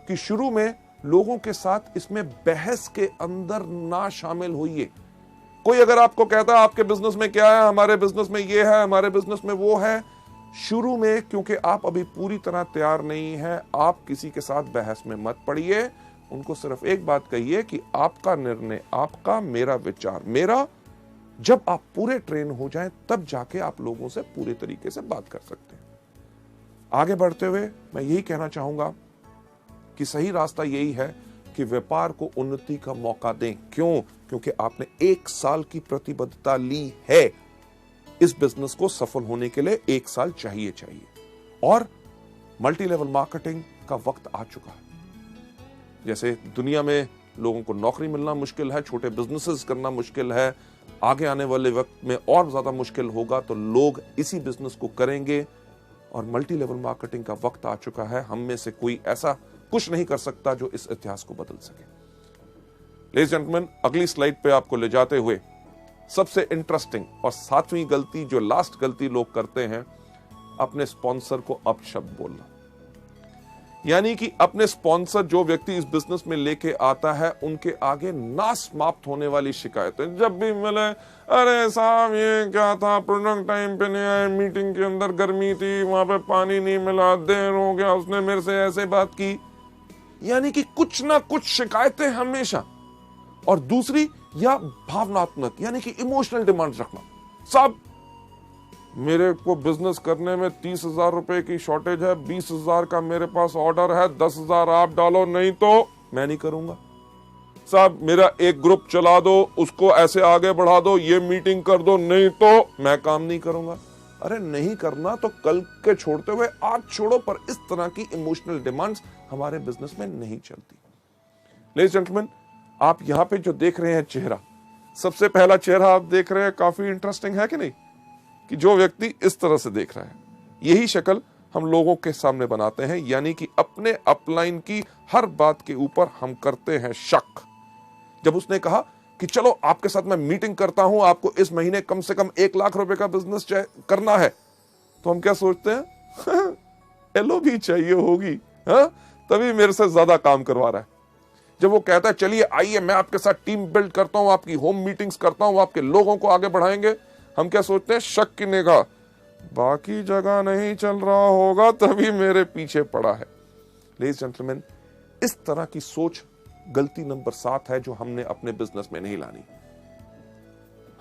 कि शुरू में लोगों के साथ इसमें बहस के अंदर ना शामिल होइए। कोई अगर आपको कहता है आपके बिजनेस में क्या है, हमारे बिजनेस में ये है, हमारे बिजनेस में वो है, शुरू में क्योंकि आप अभी पूरी तरह तैयार नहीं है, आप किसी के साथ बहस में मत पड़िए। उनको सिर्फ एक बात कहिए कि आपका निर्णय आपका, मेरा विचार मेरा। जब आप पूरे ट्रेन हो जाएं, तब जाके आप लोगों से पूरे तरीके से बात कर सकते हैं। आगे बढ़ते हुए मैं यही कहना चाहूंगा कि सही रास्ता यही है कि व्यापार को उन्नति का मौका दें। क्यों? क्योंकि आपने 1 साल की प्रतिबद्धता ली है। इस बिजनेस को सफल होने के लिए 1 साल चाहिए और मल्टी लेवल मार्केटिंग का वक्त आ चुका है। जैसे दुनिया में लोगों को नौकरी मिलना मुश्किल है, छोटे बिजनेसेस करना मुश्किल है, आगे आने वाले वक्त में और ज्यादा मुश्किल होगा, तो लोग इसी बिजनेस को करेंगे और मल्टी लेवल मार्केटिंग का वक्त आ चुका है। हम में से कोई ऐसा कुछ नहीं कर सकता जो इस इतिहास को बदल सके। लेडीज एंड जेंटलमैन, अगली स्लाइड पे आपको ले जाते हुए सबसे इंटरेस्टिंग और 7वीं गलती, जो लास्ट गलती लोग करते हैं, अपने स्पॉन्सर को अपशब्द बोलना। यानी कि अपने स्पॉन्सर जो व्यक्ति इस बिजनेस में लेके आता है, उनके आगे ना समाप्त होने वाली शिकायतें जब भी मिले, अरे साहब ये क्या था, प्रोडक्ट टाइम पे नहीं आए, मीटिंग के अंदर गर्मी थी, वहां पे पानी नहीं मिला, देर हो गया, उसने मेरे से ऐसे बात की। यानी कि कुछ ना कुछ शिकायतें हमेशा। और दूसरी, या भावनात्मक यानी कि इमोशनल डिमांड रखना। साहब मेरे को बिजनेस करने में 30,000 रुपए की शॉर्टेज है, 20,000 का मेरे पास ऑर्डर है, 10,000 आप डालो, नहीं तो मैं नहीं करूंगा। साहब मेरा एक ग्रुप चला दो, उसको ऐसे आगे बढ़ा दो, ये मीटिंग कर दो, नहीं तो मैं काम नहीं करूंगा। अरे नहीं करना तो कल के छोड़ते हुए आज छोड़ो, पर इस तरह की इमोशनल डिमांड्स हमारे बिजनेस में नहीं चलती। लेडीज जेंटलमैन, आप यहां पे जो देख रहे हैं चेहरा, सबसे पहला चेहरा आप देख रहे हैं, काफी इंटरेस्टिंग है कि नहीं, कि जो व्यक्ति इस तरह से देख रहा है, यही शक्ल हम लोगों के सामने बनाते हैं। यानी कि अपने अपलाइन की हर बात के ऊपर हम करते हैं शक। जब उसने कहा कि चलो आपके साथ मैं मीटिंग करता हूं, आपको इस महीने कम से कम 1 लाख रुपए का बिजनेस करना है, तो हम क्या सोचते हैं, एलो भी चाहिए होगी, हाँ, तभी मेरे से ज्यादा काम करवा रहा है। जब वो कहता है चलिए आइए मैं आपके साथ टीम बिल्ड करता हूं, आपकी होम मीटिंग्स करता हूं, आपके लोगों को आगे बढ़ाएंगे, हम क्या सोचते हैं, शक की निगाह, बाकी जगह नहीं चल रहा होगा तभी मेरे पीछे पड़ा है। लेडीज जेंटलमैन, इस तरह की सोच गलती नंबर 7 है जो हमने अपने बिजनेस में नहीं लानी।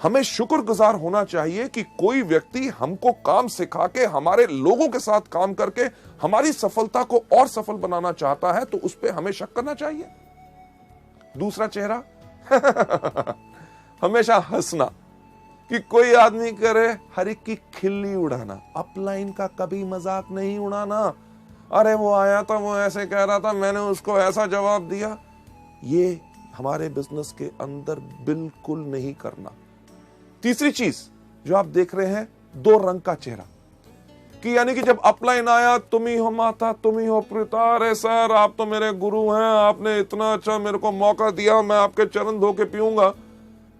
हमें शुक्रगुजार होना चाहिए कि कोई व्यक्ति हमको काम सिखा के, हमारे लोगों के साथ काम करके हमारी सफलता को और सफल बनाना चाहता है, तो उस पर हमें शक करना चाहिए। दूसरा चेहरा हमेशा हंसना, कि कोई आदमी करे हर एक की खिल्ली उड़ाना, अपलाइन का कभी मजाक नहीं उड़ाना। अरे वो आया था, वो ऐसे कह रहा था, मैंने उसको ऐसा जवाब दिया। ये हमारे बिजनेस के अंदर बिल्कुल नहीं करना। तीसरी चीज जो आप देख रहे हैं, 2 रंग का चेहरा, कि यानी कि जब अपलाइन आया, तुम ही हो माता, तुम ही हो पिता, अरे सर आप तो मेरे गुरु हैं, आपने इतना अच्छा मेरे को मौका दिया, मैं आपके चरण धो के पीऊंगा।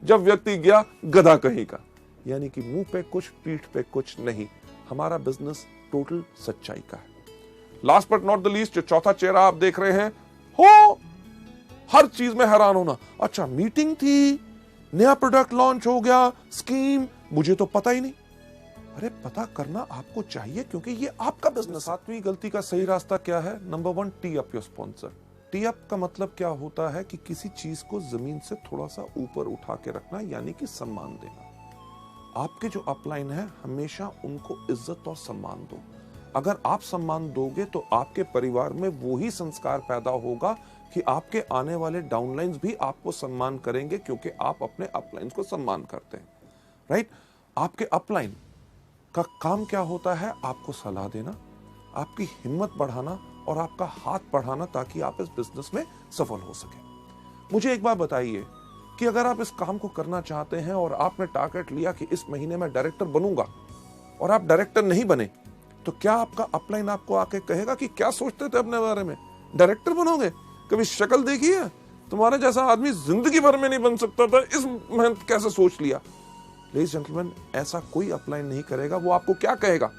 जब व्यक्ति गया, गधा कहीं का, यानी कि मुंह पे कुछ पीठ पे कुछ नहीं। हमारा बिजनेस टोटल सच्चाई का है। Last but not the least, जो चौथा चेहरा आप देख रहे हैं, हो हर चीज में हैरान होना। अच्छा मीटिंग थी, नया प्रोडक्ट लॉन्च हो गया, स्कीम, मुझे तो पता ही नहीं। अरे पता करना आपको चाहिए, क्योंकि ये आपका बिजनेस। 7वीं गलती का सही रास्ता क्या है? Number 1, T up your sponsor. T up का मतलब क्या होता है कि किसी चीज को जमीन से थोड़ा सा ऊपर उठा के रखना, यानी कि सम्मान देना। आपके जो अपलाइन है, हमेशा उनको इज्जत और सम्मान दो। अगर आप सम्मान दोगे तो आपके परिवार में वो ही संस्कार पैदा होगा कि आपके आने वाले डाउनलाइंस भी आपको सम्मान करेंगे, क्योंकि आप अपने अपलाइंस को सम्मान करते हैं। राइट? आपके अपलाइन का काम क्या होता है? आपको सलाह देना, आपकी हिम्मत बढ़ाना और आपका हाथ बढ़ाना, ताकि आप इस बिजनेस में सफल हो सके। मुझे एक बात बताइए कि अगर आप इस काम को करना चाहते हैं और आपने टारगेट लिया कि इस महीने में डायरेक्टर बनूंगा, और आप डायरेक्टर नहीं बने, तो क्या आपका अपलाइन आपको आके कहेगा कि क्या सोचते थे अपने बारे में, डायरेक्टर बनोगे? कभी शक्ल देखी है? तुम्हारे जैसा आदमी जिंदगी भर में नहीं बन सकता था, इस मेहनत कैसे सोच लिया? लेडीज जेंटलमैन, ऐसा कोई अपलाइन नहीं करेगा। वो आपको क्या कहेगा?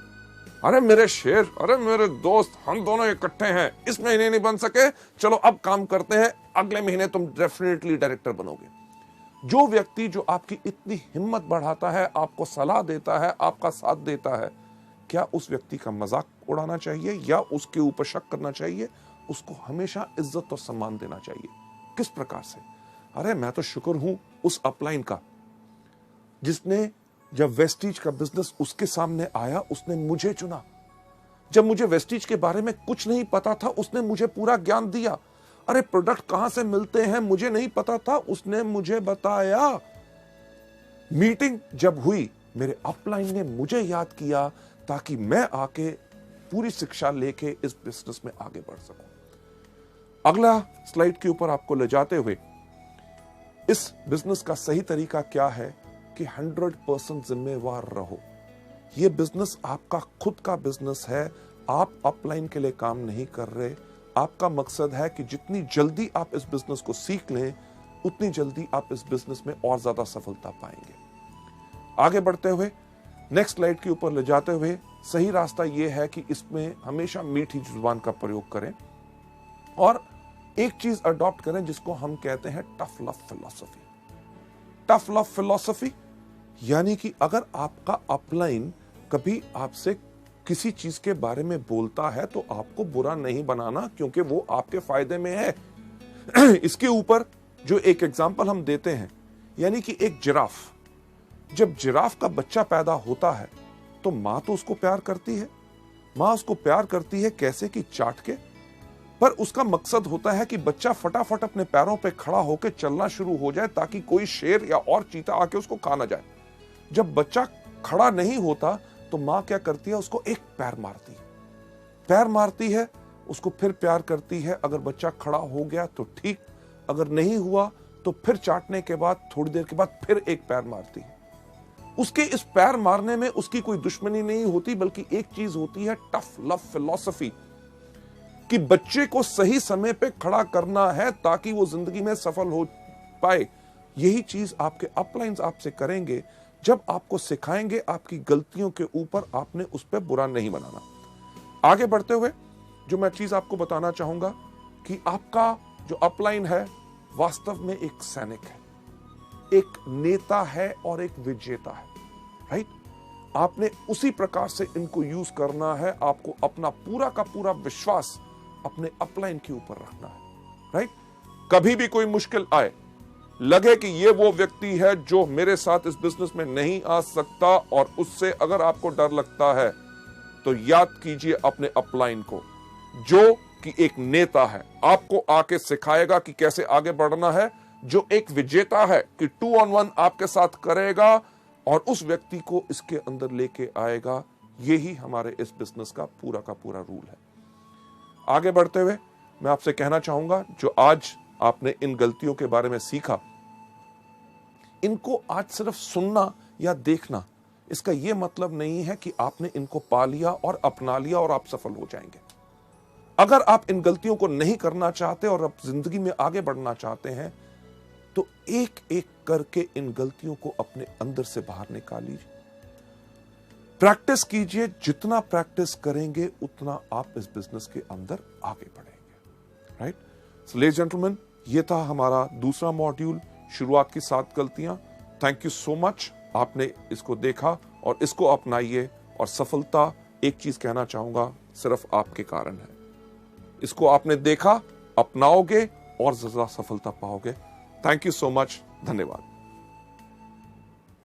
अरे मेरे शेर, अरे मेरे दोस्त, हम दोनों इकट्ठे हैं, इस महीने नहीं बन सके, चलो अब काम करते हैं, अगले महीने तुम डेफिनेटली डायरेक्टर बनोगे। जो व्यक्ति जो आपकी इतनी हिम्मत बढ़ाता है, आपको सलाह देता है, आपका साथ देता है, क्या उस व्यक्ति का मजाक उड़ाना चाहिए या उसके ऊपर शक करना चाहिए? उसको हमेशा इज्जत और सम्मान देना चाहिए। किस प्रकार से? अरे मैं तो शुक्र हूं उस अपलाइन का, जिसने जब वेस्टीज का बिजनेस उसके सामने आया, उसने मुझे चुना। जब मुझे वेस्टीज के बारे में कुछ नहीं पता था, उसने मुझे पूरा ज्ञान दिया। अरे प्रोडक्ट कहां से मिलते हैं मुझे नहीं पता था, उसने मुझे बताया। मीटिंग जब हुई, मेरे अपलाइन ने मुझे याद किया, ताकि मैं आके पूरी शिक्षा लेके इस बिजनेस में आगे बढ़ सकूं। अगला स्लाइड के ऊपर आपको ले जाते हुए, इस बिजनेस का सही तरीका क्या है कि 100% जिम्मेवार रहो। यह बिजनेस आपका खुद का बिजनेस है। आप अपलाइन के लिए काम नहीं कर रहे, आपका मकसद है कि जितनी जल्दी आप इस बिजनेस को सीख लें, उतनी जल्दी आप इस बिजनेस में और ज्यादा सफलता पाएंगे। आगे बढ़ते हुए नेक्स्ट स्लाइड के ऊपर ले जाते हुए सही रास्ता यह है कि इसमें हमेशा मीठी जुबान का प्रयोग करें और एक चीज अडॉप्ट करें जिसको हम कहते हैं tough love philosophy. Tough love philosophy यानी कि अगर आपका अपलाइन कभी आपसे किसी चीज के बारे में बोलता है तो आपको बुरा नहीं बनाना, क्योंकि वो आपके फायदे में है। इसके ऊपर जो एक एग्जांपल हम देते हैं, यानी कि एक जिराफ, जब जिराफ का बच्चा पैदा होता है तो मां तो उसको प्यार करती है। मां उसको प्यार करती है कैसे कि चाट के, पर उसका मकसद होता है कि बच्चा फटाफट अपने पैरों पे खड़ा होकर चलना शुरू हो जाए ताकि कोई शेर या और चीता आके उसको खा ना जाए। जब बच्चा खड़ा नहीं होता तो मां क्या करती है, उसको एक पैर मारती है। पैर मारती है, उसको फिर प्यार करती है। अगर बच्चा खड़ा हो गया तो ठीक, अगर नहीं हुआ तो फिर चाटने के बाद थोड़ी देर के बाद फिर एक पैर मारती है। उसके इस पैर मारने में उसकी कोई दुश्मनी नहीं होती, बल्कि एक चीज होती है टफ लव फिलॉसफी, कि बच्चे को सही समय पे खड़ा करना है ताकि वो जिंदगी में सफल हो पाए। यही चीज आपके अपलाइंस आपसे करेंगे जब आपको सिखाएंगे आपकी गलतियों के ऊपर आपने उस पर बुरा नहीं बनाना। आगे बढ़ते हुए जो मैं चीज आपको बताना चाहूंगा कि आपका जो अपलाइन है वास्तव में एक सैनिक है, एक नेता है और एक विजेता है। राइट? आपने उसी प्रकार से इनको यूज करना है। आपको अपना पूरा का पूरा विश्वास अपने अपलाइन के ऊपर रखना है। राइट? कभी भी कोई मुश्किल आए, लगे कि ये वो व्यक्ति है जो मेरे साथ इस बिजनेस में नहीं आ सकता, और उससे अगर आपको डर लगता है तो याद कीजिए अपने अपलाइन को, जो कि एक नेता है, आपको आके सिखाएगा कि कैसे आगे बढ़ना है, जो एक विजेता है कि 2 on 1 आपके साथ करेगा और उस व्यक्ति को इसके अंदर लेके आएगा। यही हमारे इस बिजनेस का पूरा रूल है। आगे बढ़ते हुए मैं आपसे कहना चाहूंगा, जो आज आपने इन गलतियों के बारे में सीखा, इनको आज सिर्फ सुनना या देखना, इसका यह मतलब नहीं है कि आपने इनको पा लिया और अपना लिया और आप सफल हो जाएंगे। अगर आप इन गलतियों को नहीं करना चाहते और आप जिंदगी में आगे बढ़ना चाहते हैं तो एक एक करके इन गलतियों को अपने अंदर से बाहर निकालिए। प्रैक्टिस कीजिए, जितना प्रैक्टिस करेंगे उतना आप इस बिजनेस के अंदर आगे बढ़ेंगे। राइट? सो लेडीज जेंटलमैन, ये था हमारा दूसरा मॉड्यूल, शुरुआत की 7 गलतियां। थैंक यू सो मच, आपने इसको देखा और इसको अपनाइए, और सफलता, एक चीज कहना चाहूंगा, सिर्फ आपके कारण है। इसको आपने देखा, अपनाओगे और ज्यादा सफलता पाओगे। थैंक यू सो मच, धन्यवाद।